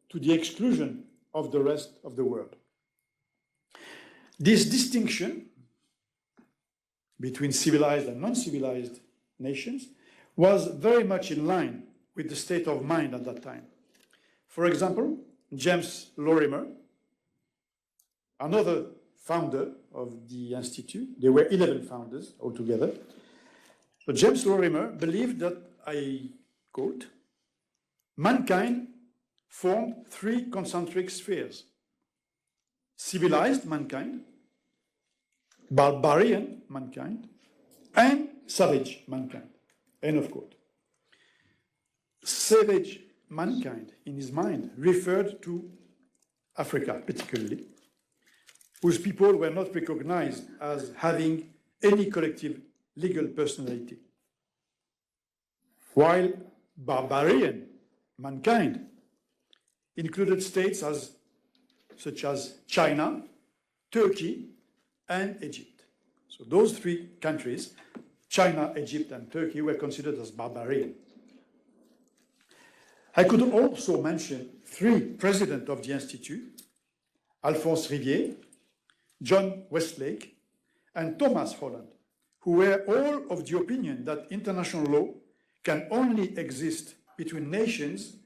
[SPEAKER 2] to the exclusion of the rest of the world. This distinction between civilized and non-civilized nations was very much in line with the state of mind at that time. For example, James Lorimer, another founder of the Institute, there were 11 founders altogether, but James Lorimer believed that, I quote, mankind formed three concentric spheres: civilized mankind, barbarian mankind, and savage mankind, end of quote. Savage mankind, in his mind, referred to Africa particularly, whose people were not recognized as having any collective legal personality, while barbarian mankind included states such as China, Turkey, and Egypt. So those three countries, China, Egypt, and Turkey, were considered as barbarian. I could also mention three presidents of the Institute: Alphonse Rivière, John Westlake, and Thomas Holland, who were all of the opinion that international law can only exist between nations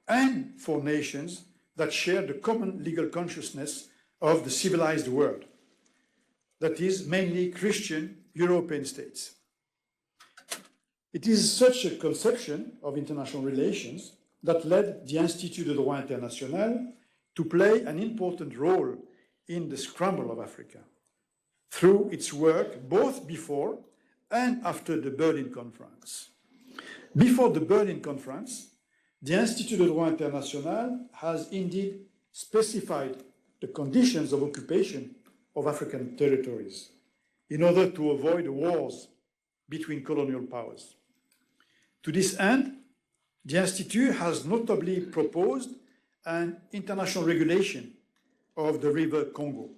[SPEAKER 2] and for nations that share the common legal consciousness of the civilized world, that is, mainly Christian European states. It is such a conception of international relations that led the Institut de Droit International to play an important role in the scramble of Africa through its work both before and after the Berlin Conference. Before the Berlin Conference, the Institut de Droit International has indeed specified the conditions of occupation of African territories in order to avoid wars between colonial powers. To this end, the Institute has notably proposed an international regulation of the river Congo.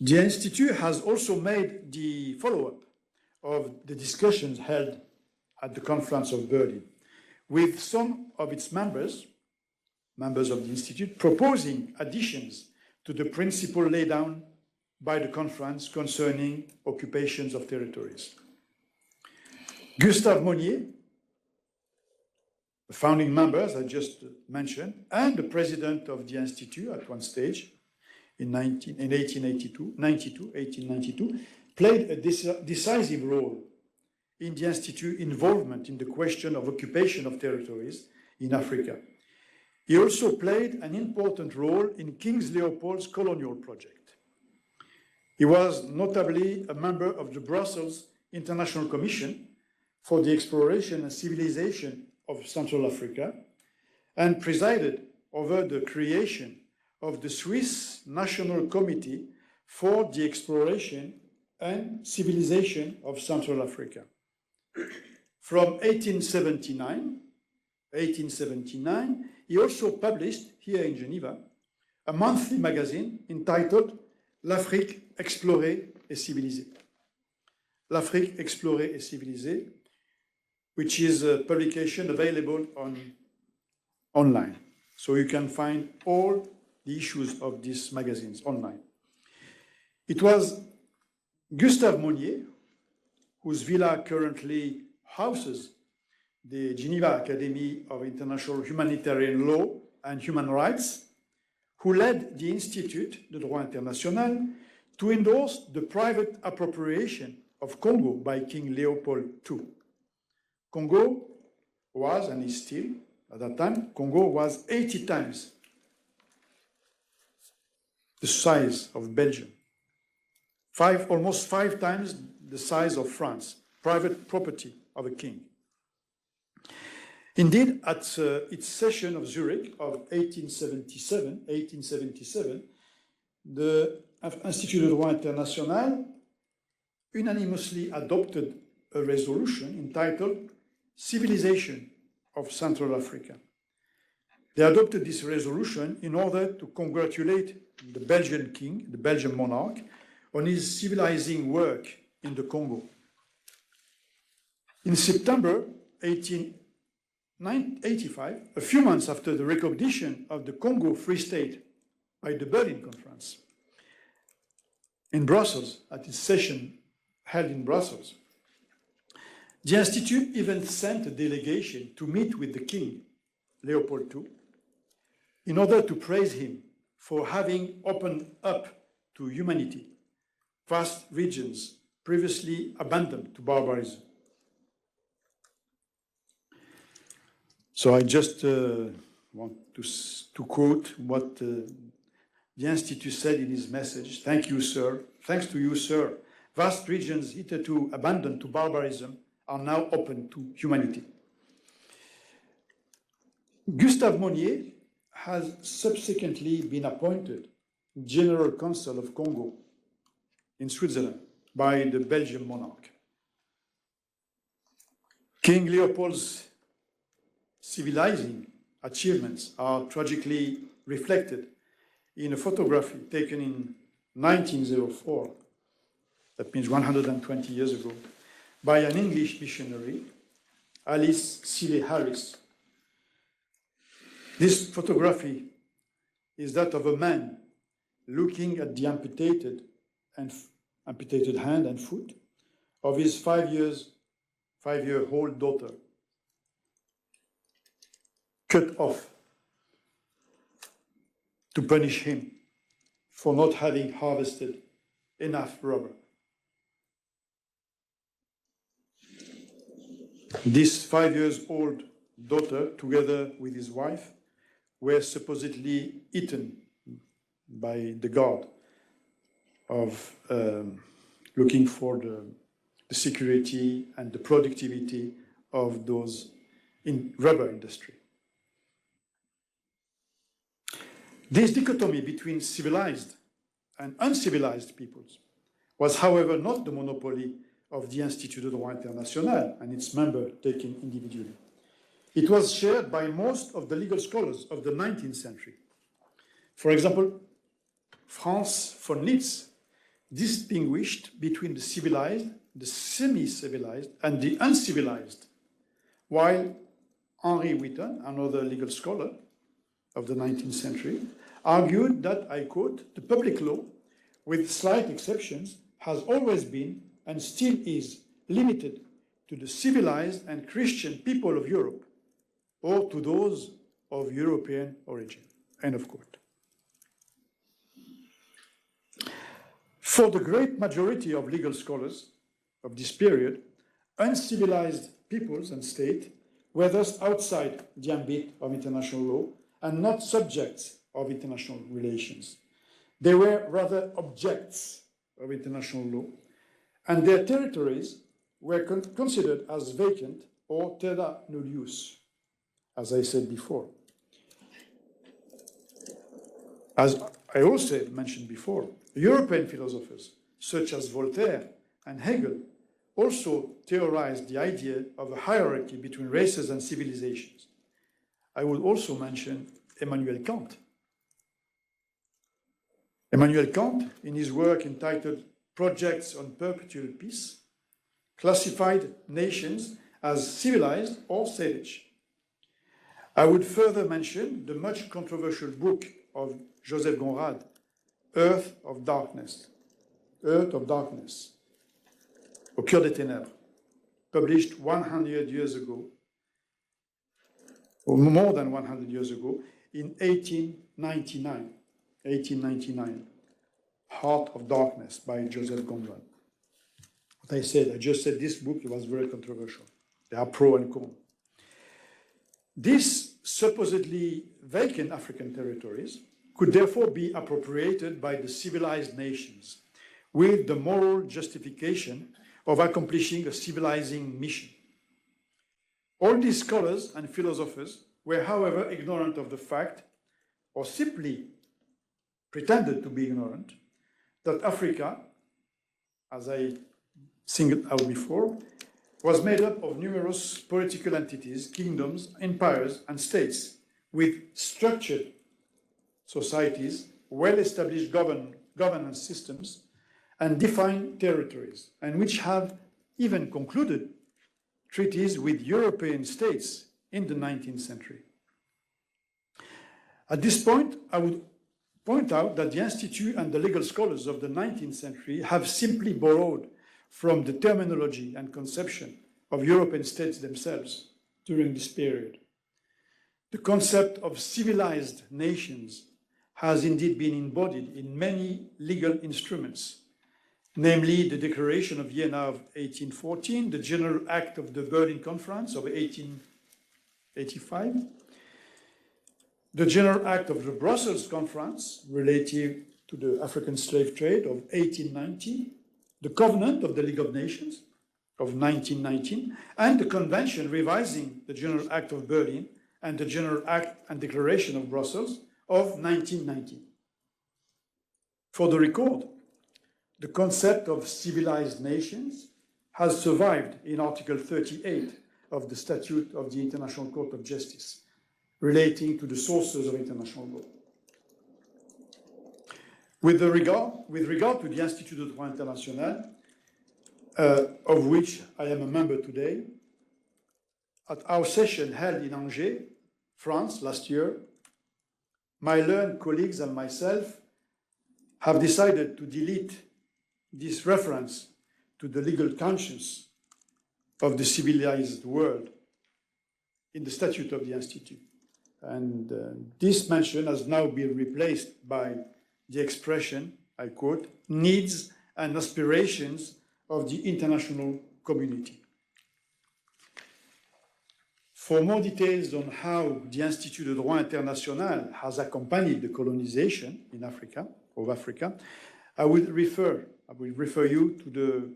[SPEAKER 2] The Institute has also made the follow-up of the discussions held at the Conference of Berlin, with some of its members of the Institute, proposing additions to the principle laid down by the conference concerning occupations of territories. Gustave Monnier, the founding member, as I just mentioned, and the president of the Institute at one stage in 1892, played a decisive role in the Institute's involvement in the question of occupation of territories in Africa. He also played an important role in King Leopold's colonial project. He was notably a member of the Brussels International Commission for the Exploration and Civilization of Central Africa and presided over the creation of the Swiss National Committee for the Exploration and Civilization of Central Africa. From 1879, he also published, here in Geneva, a monthly magazine entitled L'Afrique explorée et civilisée. L'Afrique explorée et civilisée, which is a publication available online. So you can find all the issues of these magazines online. It was Gustave Monnier, whose villa currently houses the Geneva Academy of International Humanitarian Law and Human Rights, who led the Institut de Droit International to endorse the private appropriation of Congo by King Leopold II. Congo was, and is still, at that time, Congo was 80 times the size of Belgium, almost 5 times the size of France, private property of a king. Indeed, at its session of Zurich of 1877, the Institut de Droit International unanimously adopted a resolution entitled Civilization of Central Africa. They adopted this resolution in order to congratulate the Belgian king, the Belgian monarch, on his civilizing work in the Congo. In September 1885, a few months after the recognition of the Congo Free State by the Berlin Conference, in Brussels, at its session held in Brussels, the Institute even sent a delegation to meet with the King, Leopold II, in order to praise him for having opened up to humanity vast regions previously abandoned to barbarism. So I just want to quote what the Institute said in his message. Thank you, sir. Thanks to you, sir. Vast regions hitherto abandoned to barbarism are now open to humanity. Gustave Monnier has subsequently been appointed General Consul of Congo in Switzerland by the Belgian monarch. King Leopold's civilizing achievements are tragically reflected in a photography taken in 1904, that means 120 years ago, by an English missionary, Alice Seeley Harris. This photography is that of a man looking at the amputated hand and foot of his 5-year-old daughter, cut off to punish him for not having harvested enough rubber. This 5-year-old daughter, together with his wife, were supposedly eaten by the guard of looking for the security and the productivity of those in rubber industry. This dichotomy between civilized and uncivilized peoples was, however, not the monopoly of the Institut de Droit International and its members taken individually. It was shared by most of the legal scholars of the 19th century. For example, Franz von Liszt distinguished between the civilized, the semi-civilized, and the uncivilized, while Henry Wheaton, another legal scholar of the 19th century, argued that, I quote, the public law with slight exceptions, has always been and still is limited to the civilized and Christian people of Europe or to those of European origin. End of quote. For the great majority of legal scholars of this period, uncivilized peoples and states were thus outside the ambit of international law and not subjects of international relations. They were rather objects of international law, and their territories were considered as vacant or terra nullius, as I said before. As I also mentioned before, European philosophers such as Voltaire and Hegel also theorized the idea of a hierarchy between races and civilizations. I would also mention Immanuel Kant. Immanuel Kant, in his work entitled Projects on Perpetual Peace, classified nations as civilized or savage. I would further mention the much controversial book of Joseph Conrad, Earth of Darkness, Au cœur des ténèbres, published 100 years ago, or more than 100 years ago, in 1899, Heart of Darkness by Joseph Conrad. What I just said this book was very controversial. There are pro and con. These supposedly vacant African territories could therefore be appropriated by the civilized nations with the moral justification of accomplishing a civilizing mission. All these scholars and philosophers were, however, ignorant of the fact, or simply pretended to be ignorant, that Africa, as I singled out before, was made up of numerous political entities, kingdoms, empires, and states with structured societies, well-established governance systems, and defined territories, and which have even concluded treaties with European states in the 19th century. At this point, I would point out that the Institute and the legal scholars of the 19th century have simply borrowed from the terminology and conception of European states themselves during this period. The concept of civilized nations has indeed been embodied in many legal instruments, namely the Declaration of Vienna of 1814, the General Act of the Berlin Conference of 1885, the General Act of the Brussels Conference relative to the African slave trade of 1890, the Covenant of the League of Nations of 1919, and the Convention revising the General Act of Berlin and the General Act and Declaration of Brussels of 1919. For the record, the concept of civilized nations has survived in Article 38 of the Statute of the International Court of Justice, relating to the sources of international law. With regard to the Institut de Droit International, of which I am a member today, at our session held in Angers, France, last year, my learned colleagues and myself have decided to delete this reference to the legal conscience of the civilized world in the statute of the Institute. And this mention has now been replaced by the expression, I quote, needs and aspirations of the international community. For more details on how the Institut de Droit International has accompanied the colonization in Africa, I will refer you to the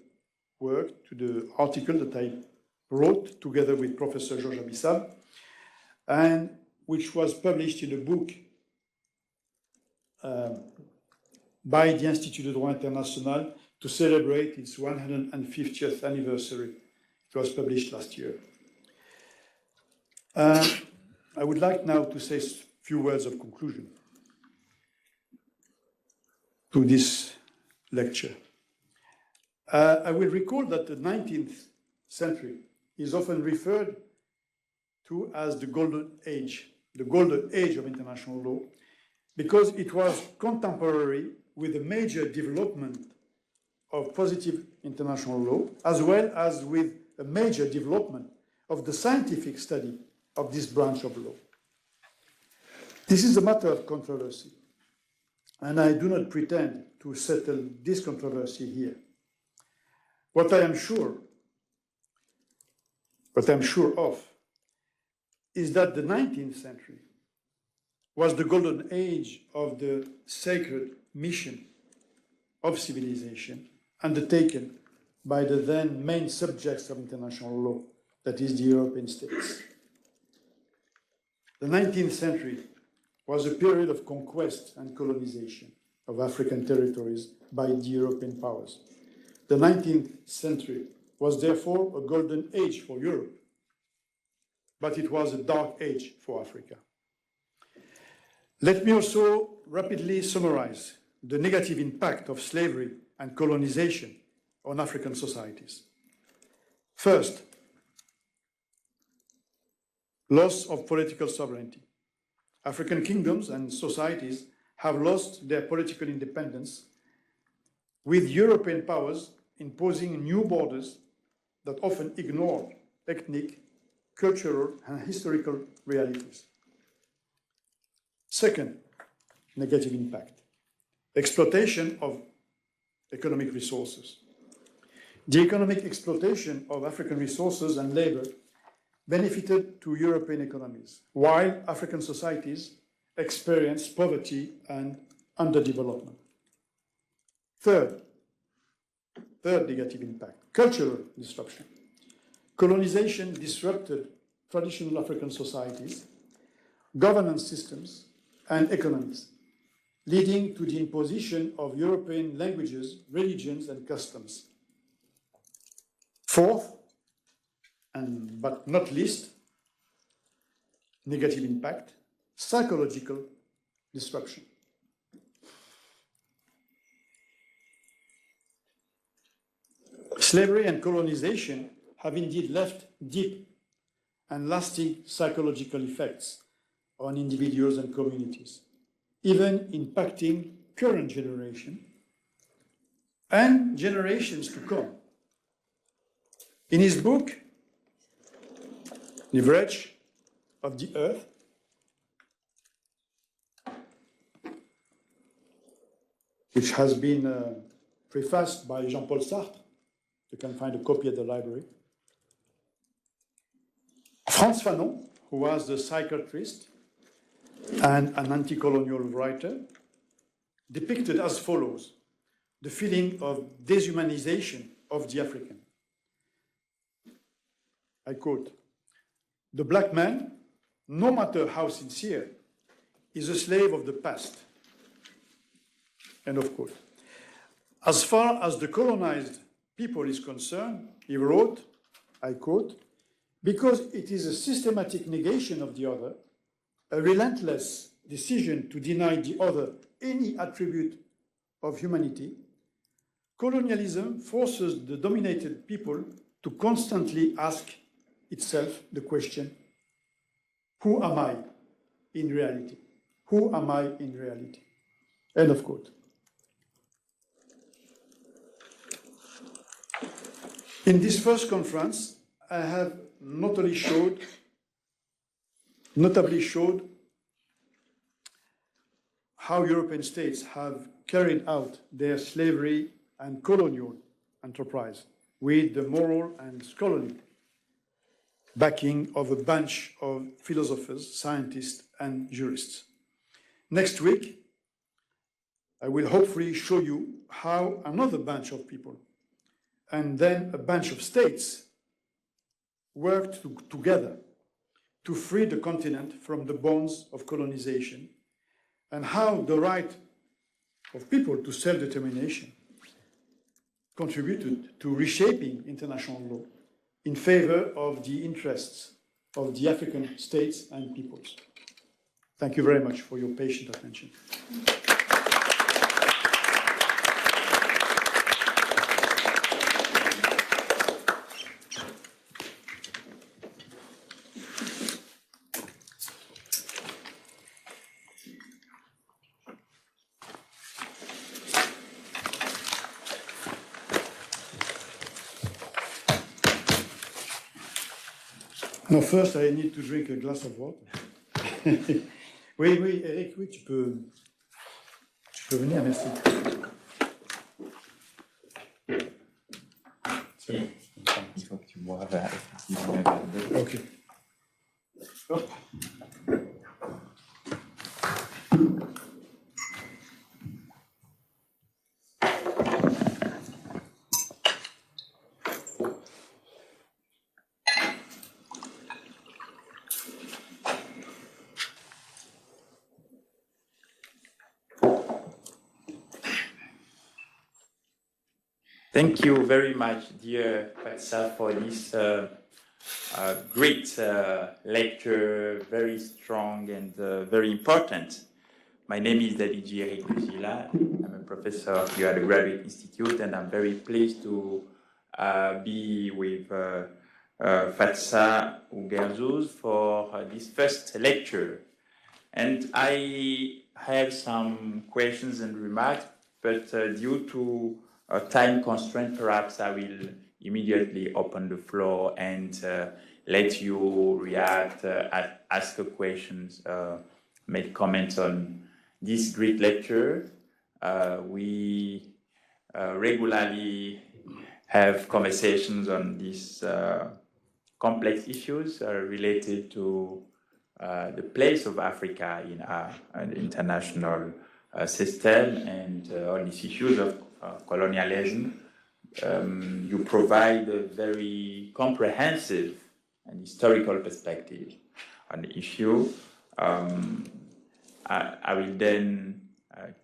[SPEAKER 2] work, to the article that I wrote together with Professor Georges Abissab, and which was published in a book by the Institut de Droit International to celebrate its 150th anniversary. It was published last year. I would like now to say a few words of conclusion to this lecture. I will recall that the 19th century is often referred to as the Golden Age of international law, because it was contemporary with a major development of positive international law, as well as with a major development of the scientific study of this branch of law. This is a matter of controversy, and I do not pretend to settle this controversy here. What I am sure of is that the 19th century was the golden age of the sacred mission of civilization undertaken by the then main subjects of international law, that is, the European states. The 19th century was a period of conquest and colonization of African territories by the European powers. The 19th century was therefore a golden age for Europe, but it was a dark age for Africa. Let me also rapidly summarize the negative impact of slavery and colonization on African societies. First, loss of political sovereignty. African kingdoms and societies have lost their political independence, with European powers imposing new borders that often ignore ethnic, cultural, and historical realities. Second negative impact, exploitation of economic resources. The economic exploitation of African resources and labor benefited to European economies, while African societies experienced poverty and underdevelopment. Third negative impact, cultural disruption. Colonization disrupted traditional African societies, governance systems, and economies, leading to the imposition of European languages, religions, and customs. Fourth, but not least, negative impact, psychological disruption. Slavery and colonization have indeed left deep and lasting psychological effects on individuals and communities, even impacting current generation and generations to come. In his book, Leverage of the Earth, which has been prefaced by Jean-Paul Sartre, you can find a copy at the library. Frantz Fanon, who was a psychiatrist and an anti-colonial writer, depicted as follows the feeling of deshumanization of the African. I quote, "The black man, no matter how sincere, is a slave of the past." End of quote. As far as the colonized people is concerned, he wrote, I quote, "Because it is a systematic negation of the other, a relentless decision to deny the other any attribute of humanity, colonialism forces the dominated people to constantly ask itself the question, who am I in reality? Who am I in reality?" End of quote. In this first conference, I have notably showed how European states have carried out their slavery and colonial enterprise with the moral and scholarly backing of a bunch of philosophers, scientists, and jurists. Next week, I will hopefully show you how another bunch of people and then a bunch of states worked together to free the continent from the bonds of colonization, and how the right of people to self-determination contributed to reshaping international law in favor of the interests of the African states and peoples. Thank you very much for your patient attention. No, first I need to drink a glass of water. Oui, oui, Eric, oui, tu peux venir, merci. C'est bon.
[SPEAKER 3] Il faut que tu boives effectivement un verre d'eau.
[SPEAKER 2] Ok. Hop.
[SPEAKER 3] Thank you very much, dear Fatsa, for this great lecture, very strong and very important. My name is David Eric Gila. I'm a professor here at the Graduate Institute, and I'm very pleased to be with Fatsa Ouguerzouz for this first lecture. And I have some questions and remarks, but due to a time constraint, perhaps I will immediately open the floor and let you react, ask questions, make comments on this great lecture. We regularly have conversations on these complex issues related to the place of Africa in an international system and on these issues of colonialism. You provide a very comprehensive and historical perspective on the issue. I will then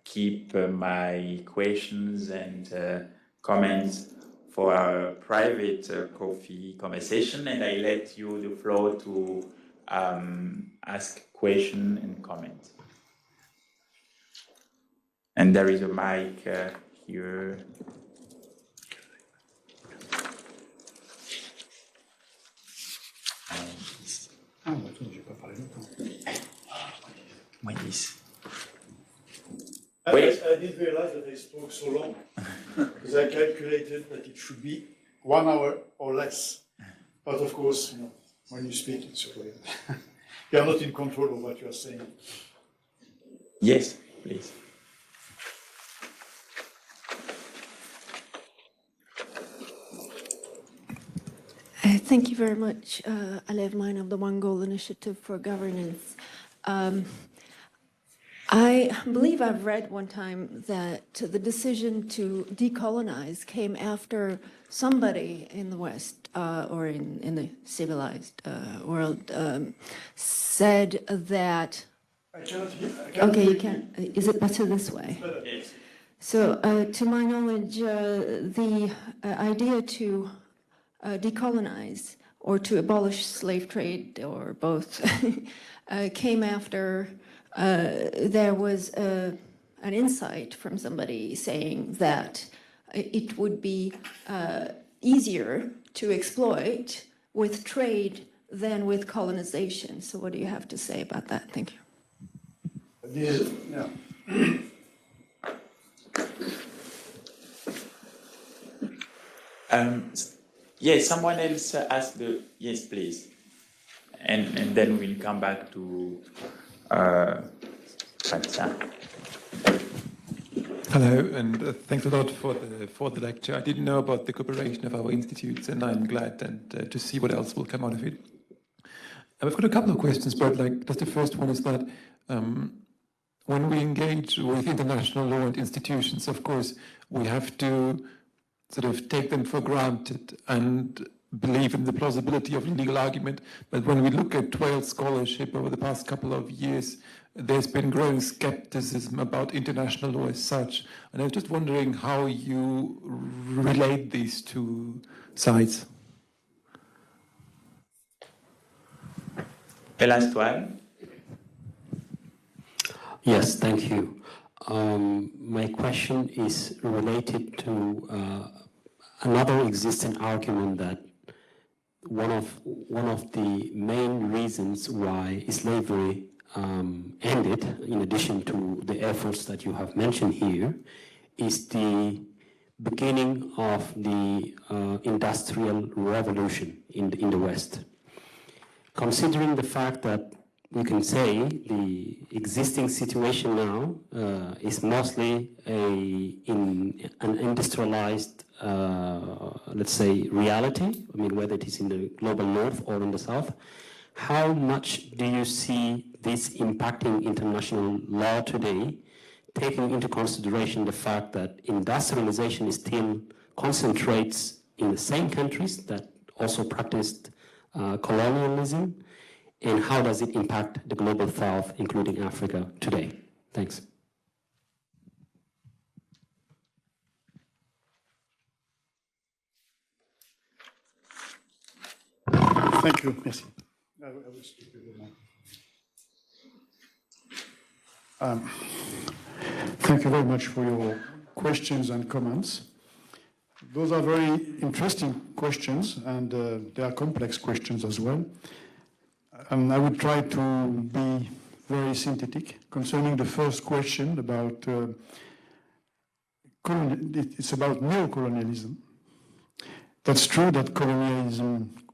[SPEAKER 3] keep my questions and comments for our private coffee conversation, and I let you the floor to ask question and comment. And there is a mic here.
[SPEAKER 2] Ah, attends, j'ai pas parlé longtemps. I did realize that I spoke so long because I calculated that it should be 1 hour or less. But of course, you know, when you speak, it's okay. You are not in control of what you are saying.
[SPEAKER 3] Yes, please.
[SPEAKER 4] Thank you very much, Alev Mine of the One Goal Initiative for Governance. I believe I've read one time that the decision to decolonize came after somebody in the West or in the civilized world said that.
[SPEAKER 2] I cannot hear.
[SPEAKER 4] Okay, you can. Is it better this way?
[SPEAKER 3] Yes.
[SPEAKER 4] So, to my knowledge, the idea to decolonize or to abolish slave trade or both came after there was an insight from somebody saying that it would be easier to exploit with trade than with colonization. So what do you have to say about that? Thank you.
[SPEAKER 3] Yes, someone else asked the, yes, please. And then we'll come back to Fatsa.
[SPEAKER 5] Hello, and thanks a lot for the lecture. I didn't know about the cooperation of our institutes, and I'm glad and to see what else will come out of it. I've got a couple of questions, but just the first one is that when we engage with international law and institutions, of course, we have to sort of take them for granted and believe in the plausibility of legal argument. But when we look at Wales scholarship over the past couple of years, there's been growing skepticism about international law as such. And I was just wondering how you relate these two sides.
[SPEAKER 3] The last one.
[SPEAKER 6] Yes, thank you. My question is related to another existing argument that one of the main reasons why slavery ended, in addition to the efforts that you have mentioned here, is the beginning of the industrial revolution in the West. considering the fact that we can say the existing situation now is mostly in an industrialized, let's say, reality, I mean, whether it is in the global north or in the south, how much do you see this impacting international law today, taking into consideration the fact that industrialization still concentrates in the same countries that also practiced colonialism, and how does it impact the global south, including Africa, today? Thanks.
[SPEAKER 2] Thank you. Merci. I will speak with you now. Thank you very much for your questions and comments. Those are very interesting questions, and they are complex questions as well. I would try to be very synthetic concerning the first question about it's about neocolonialism. That's true that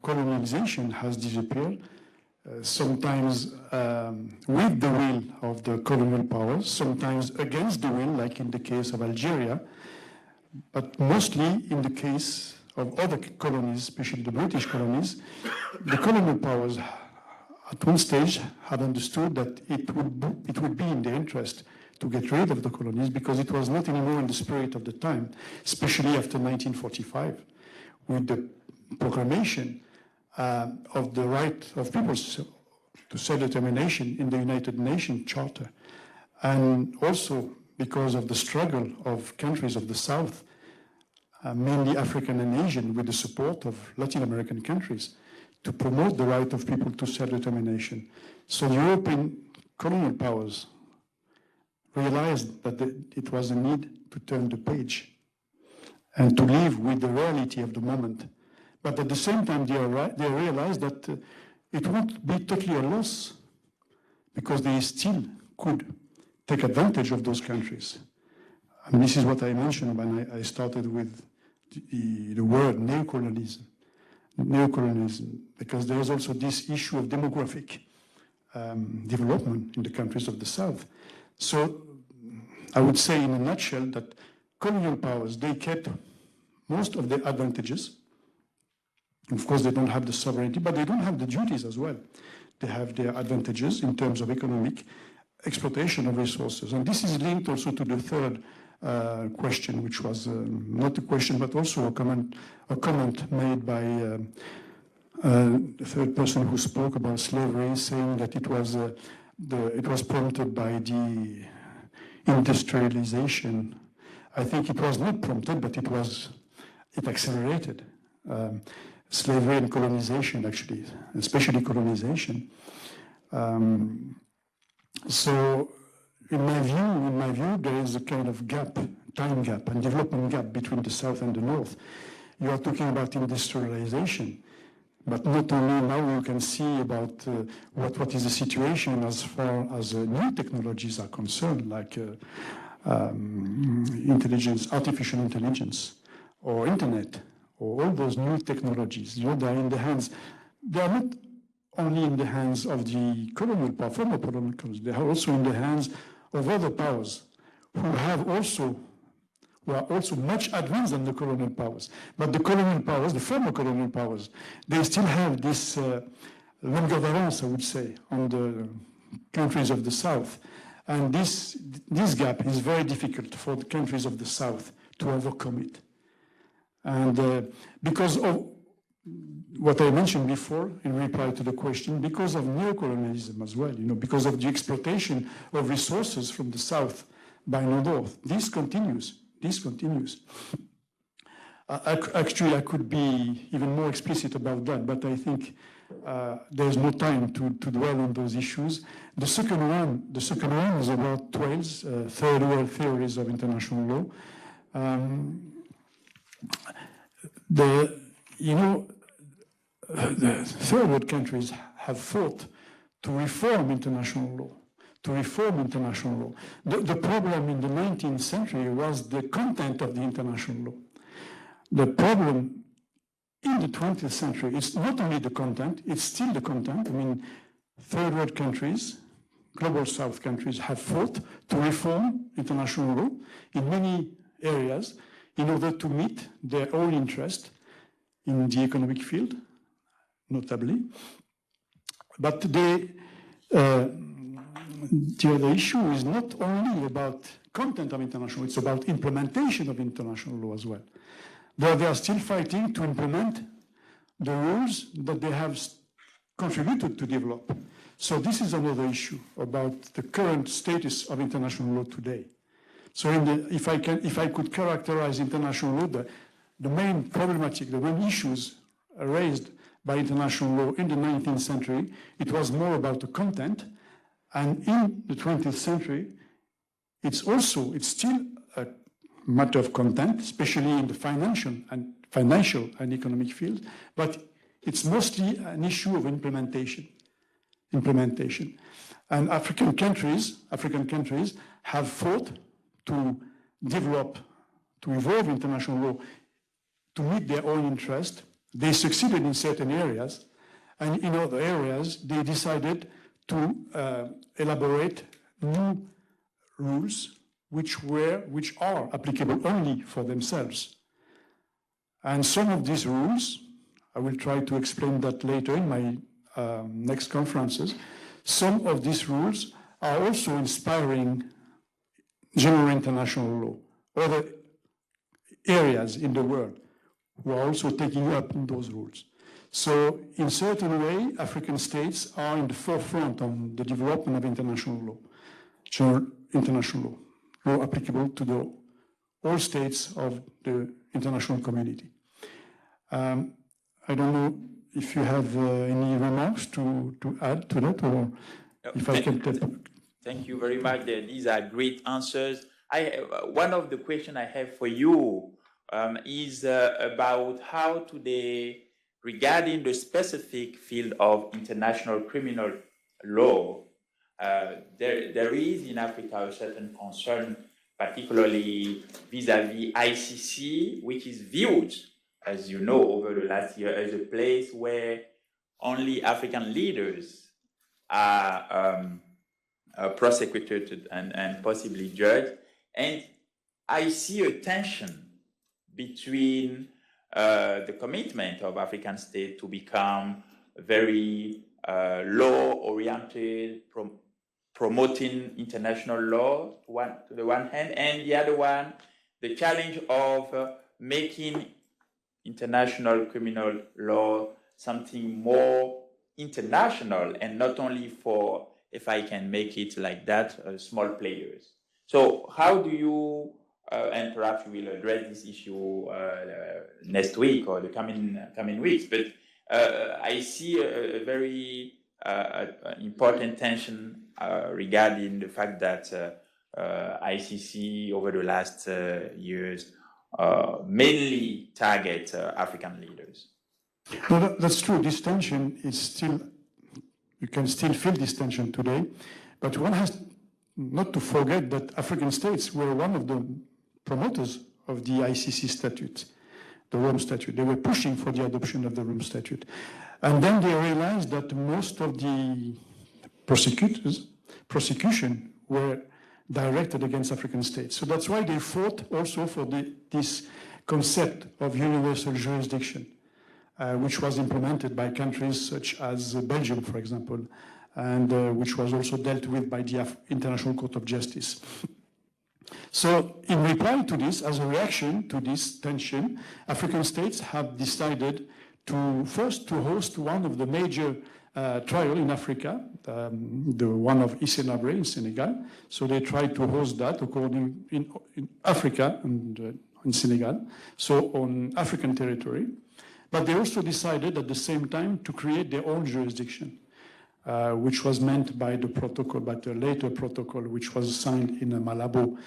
[SPEAKER 2] colonialization has disappeared, sometimes with the will of the colonial powers, sometimes against the will, like in the case of Algeria, but mostly in the case of other colonies, especially the British colonies. The colonial powers at one stage had understood that it would be in their interest to get rid of the colonies because it was not anymore in the spirit of the time, especially after 1945, with the proclamation of the right of peoples to self-determination in the United Nations Charter, and also because of the struggle of countries of the South, mainly African and Asian, with the support of Latin American countries, to promote the right of people to self-determination. So the European colonial powers realized that it was a need to turn the page and to live with the reality of the moment. But at the same time, they realized that it won't be totally a loss because they still could take advantage of those countries. And this is what I mentioned when I started with the word neocolonialism, because there is also this issue of demographic development in the countries of the South. So I would say in a nutshell that colonial powers, they kept most of the advantages. Of course, they don't have the sovereignty, but they don't have the duties as well. They have their advantages in terms of economic exploitation of resources. And this is linked also to the third question, which was not a question, but also a comment made by the third person who spoke about slavery, saying that it was prompted by the industrialization. I think it was not prompted, but it accelerated. Slavery and colonization, actually, especially colonization. So, in my view, there is a kind of gap, time gap, and development gap between the South and the North. You are talking about industrialization, but not only now you can see about what is the situation as far as new technologies are concerned, like intelligence, artificial intelligence, or internet, or all those new technologies. You know, they are in the hands. They are not only in the hands of the colonial power, former colonial powers. They are also in the hands of other powers who are also much advanced than the colonial powers. But the colonial powers, the former colonial powers, they still have this longueur d'avance, I would say, on the countries of the South. And this gap is very difficult for the countries of the South to overcome it. And because of what I mentioned before in reply to the question, because of neocolonialism as well, because of the exploitation of resources from the South by the North, this continues. Actually, I could be even more explicit about that, but I think there's no time to dwell on those issues. The second one is about Thales, third world theories of international law. The third world countries have fought to reform international law. The problem in the 19th century was the content of the international law. The problem in the 20th century, it's not only the content, it's still the content. I mean, third world countries, global south countries have fought to reform international law in many areas in order to meet their own interest in the economic field, notably. But the other issue is not only about content of international law, it's about implementation of international law as well. They are still fighting to implement the rules that they have contributed to develop. So this is another issue about the current status of international law today. So if I could characterize international law, the main problematic, the main issues raised by international law in the 19th century, it was more about the content. And in the 20th century, it's still a matter of content, especially in the financial and economic field, but it's mostly an issue of implementation. And African countries have fought to develop, to evolve international law to meet their own interest. They succeeded in certain areas, and in other areas, they decided to elaborate new rules which are applicable only for themselves. And some of these rules, I will try to explain that later in my next conferences, some of these rules are also inspiring general international law, other areas in the world who are also taking up those rules. So in certain way, African states are in the forefront on the development of international law, general international law applicable to all states of the international community. I don't know if you have any remarks to add to that, or if I can take.
[SPEAKER 3] Thank you very much. These are great answers. One of the questions I have for you is about how today, regarding the specific field of international criminal law, there is in Africa a certain concern, particularly vis-à-vis ICC, which is viewed, as you know, over the last year as a place where only African leaders are prosecuted and possibly judged. And I see a tension between the commitment of African states to become very law-oriented, promoting international law to the one hand, and the other one, the challenge of making international criminal law something more international and not only for, if I can make it like that, small players. So how do you, and perhaps we will address this issue next week or the coming weeks, but I see a very important tension regarding the fact that ICC over the last years mainly target African leaders.
[SPEAKER 2] No, that's true. This tension is still, you can still feel this tension today, but one has not to forget that African states were one of the promoters of the ICC statute, the Rome Statute. They were pushing for the adoption of the Rome Statute. And then they realized that most of the prosecution were directed against African states. So that's why they fought also for this concept of universal jurisdiction, which was implemented by countries such as Belgium, for example, and which was also dealt with by the International Court of Justice. So in reply to this, as a reaction to this tension, African states have decided to first to host one of the major trial in Africa, the one of Hissène Habré in Senegal. So they tried to host that in Africa and in Senegal, so on African territory. But they also decided at the same time to create their own jurisdiction, which was meant by the protocol, but the later protocol, which was signed in Malabo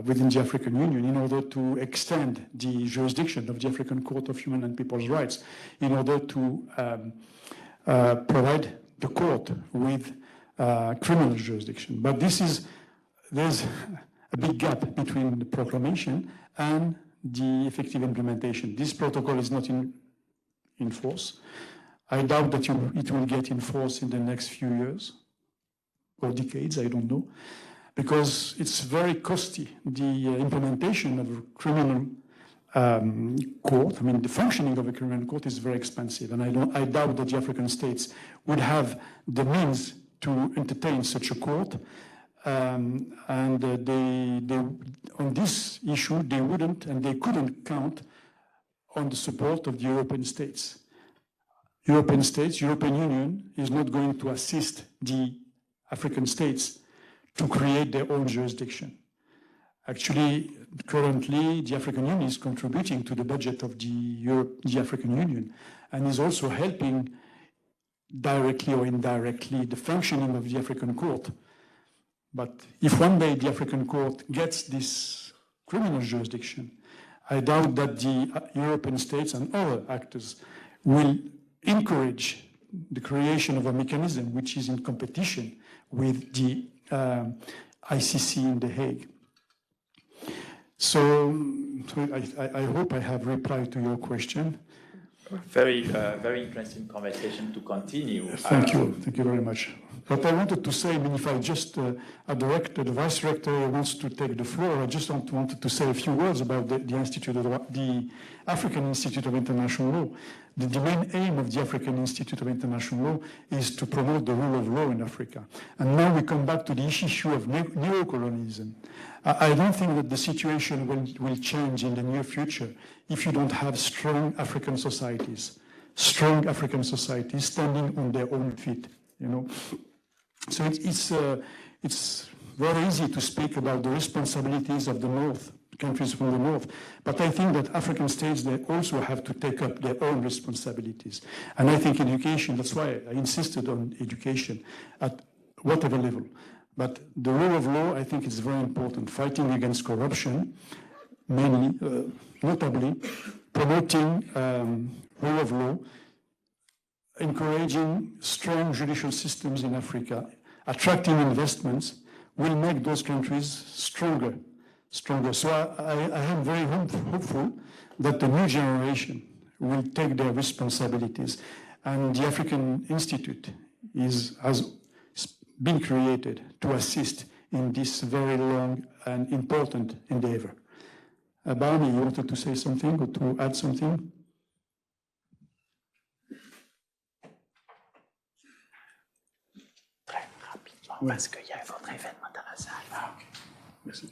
[SPEAKER 2] within the African Union in order to extend the jurisdiction of the African Court of Human and People's Rights in order to provide the court with criminal jurisdiction. But there's a big gap between the proclamation and the effective implementation. This protocol is not in force. I doubt that it will get in force in the next few years or decades, I don't know, because it's very costly. The implementation of a criminal court, I mean, the functioning of a criminal court is very expensive, and I doubt that the African states would have the means to entertain such a court. And on this issue, they wouldn't and they couldn't count on the support of the European states. European Union is not going to assist the African states to create their own jurisdiction. Actually, currently, the African Union is contributing to the budget of the African Union and is also helping directly or indirectly the functioning of the African court. But if one day the African court gets this criminal jurisdiction, I doubt that the European states and other actors will encourage the creation of a mechanism which is in competition with the ICC in The Hague. So I hope I have replied to your question.
[SPEAKER 3] Very interesting conversation to continue.
[SPEAKER 2] Thank you very much. But I wanted to say, I mean, if I just, the vice rector wants to take the floor, I just wanted to say a few words about the African Institute of International Law. The main aim of the African Institute of International Law is to promote the rule of law in Africa. And now we come back to the issue of neocolonialism. I don't think that the situation will change in the near future if you don't have strong African societies standing on their own feet, you know. So it's very easy to speak about the responsibilities of the North, countries from the North, but I think that African states, they also have to take up their own responsibilities. And I think education, that's why I insisted on education at whatever level. But the rule of law, I think is very important. Fighting against corruption, mainly, notably, promoting rule of law, encouraging strong judicial systems in Africa, attracting investments, will make those countries stronger. So I am very hopeful that the new generation will take their responsibilities. And the African Institute has been created to assist in this very long and important endeavor. Barney, you wanted to say something or to add something?
[SPEAKER 3] Très rapidement, parce qu'il y a un autre événement dans la salle. Ah, ok.
[SPEAKER 2] Merci.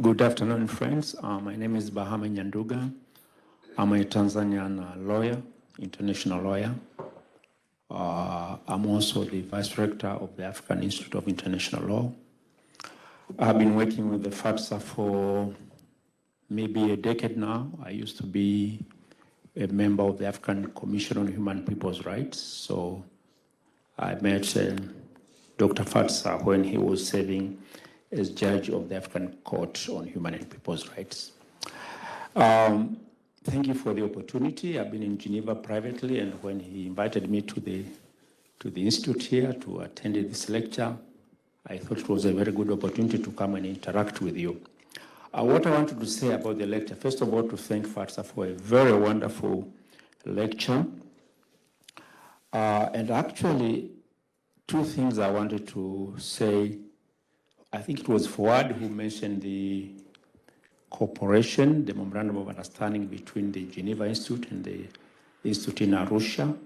[SPEAKER 7] Good afternoon, friends. My name is Bahama Nyanduga. I'm a Tanzanian lawyer, international lawyer. I'm also the vice rector of the African Institute of International Law. I've been working with the FATSA for maybe a decade now. I used to be a member of the African Commission on Human and People's Rights. So I met Dr. Fatsa when he was serving as judge of the African Court on Human and People's Rights. Thank you for the opportunity. I've been in Geneva privately, and when he invited me to the institute here to attend this lecture, I thought it was a very good opportunity to come and interact with you. What I wanted to say about the lecture, first of all, to thank FATSA for a very wonderful lecture. And actually, two things I wanted to say. I think it was Fouad who mentioned the cooperation, the memorandum of understanding between the Geneva Institute and the Institute in Arusha.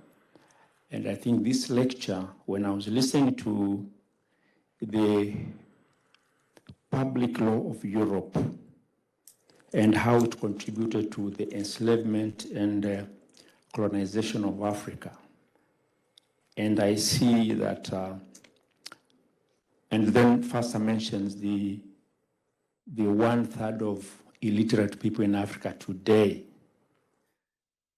[SPEAKER 7] And I think this lecture, when I was listening to the public law of Europe and how it contributed to the enslavement and colonization of Africa, and I see that, and then FATSA mentions the 1/3 of illiterate people in Africa today.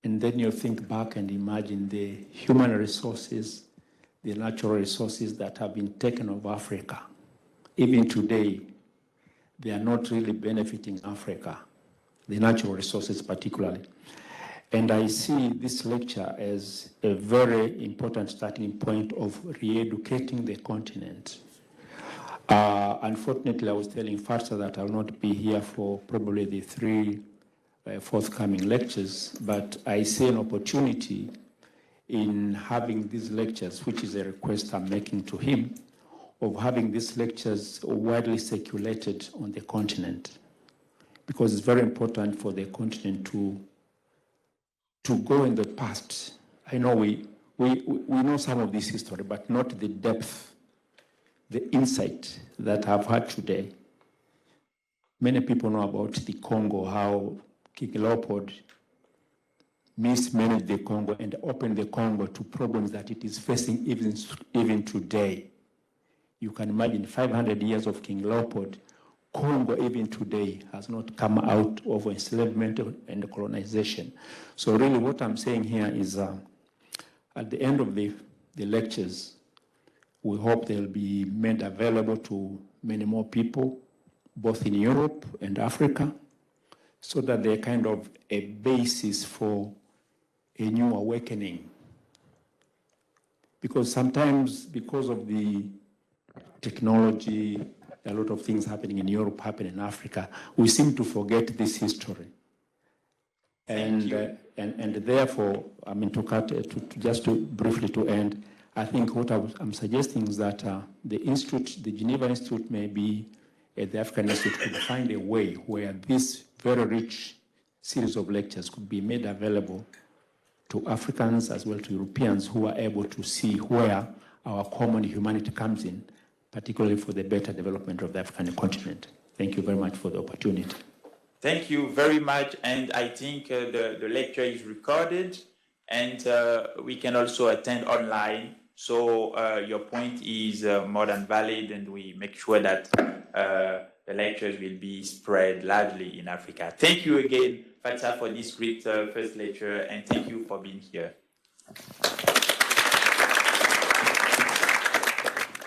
[SPEAKER 7] And then you think back and imagine the human resources, the natural resources that have been taken of Africa. Even today, they are not really benefiting Africa, the natural resources particularly. And I see this lecture as a very important starting point of re-educating the continent. Unfortunately, I was telling Fatsa that I will not be here for probably the 3 forthcoming lectures, but I see an opportunity in having these lectures, which is a request I'm making to him, of having these lectures widely circulated on the continent, because it's very important for the continent to go in the past. I know we know some of this history, but not the depth, the insight that I've had today. Many people know about the Congo, how King Leopold mismanaged the Congo and opened the Congo to problems that it is facing even today. You can imagine 500 years of King Leopold, Congo even today has not come out of enslavement and colonization. So really what I'm saying here is at the end of the lectures, we hope they'll be made available to many more people, both in Europe and Africa, so that they're kind of a basis for a new awakening. Because sometimes, because of the technology, a lot of things happening in Europe happen in Africa, we seem to forget this history. And therefore, I mean, just to briefly to end, I think what I'm suggesting is that the institute, the Geneva Institute, maybe the African Institute could find a way where this very rich series of lectures could be made available to Africans as well to Europeans who are able to see where our common humanity comes in, particularly for the better development of the African continent. Thank you very much for the opportunity.
[SPEAKER 3] Thank you very much, and I think the lecture is recorded, and we can also attend online. So your point is more than valid, and we make sure that the lectures will be spread largely in Africa. Thank you again, Fatsa, for this great first lecture, and thank you for being here.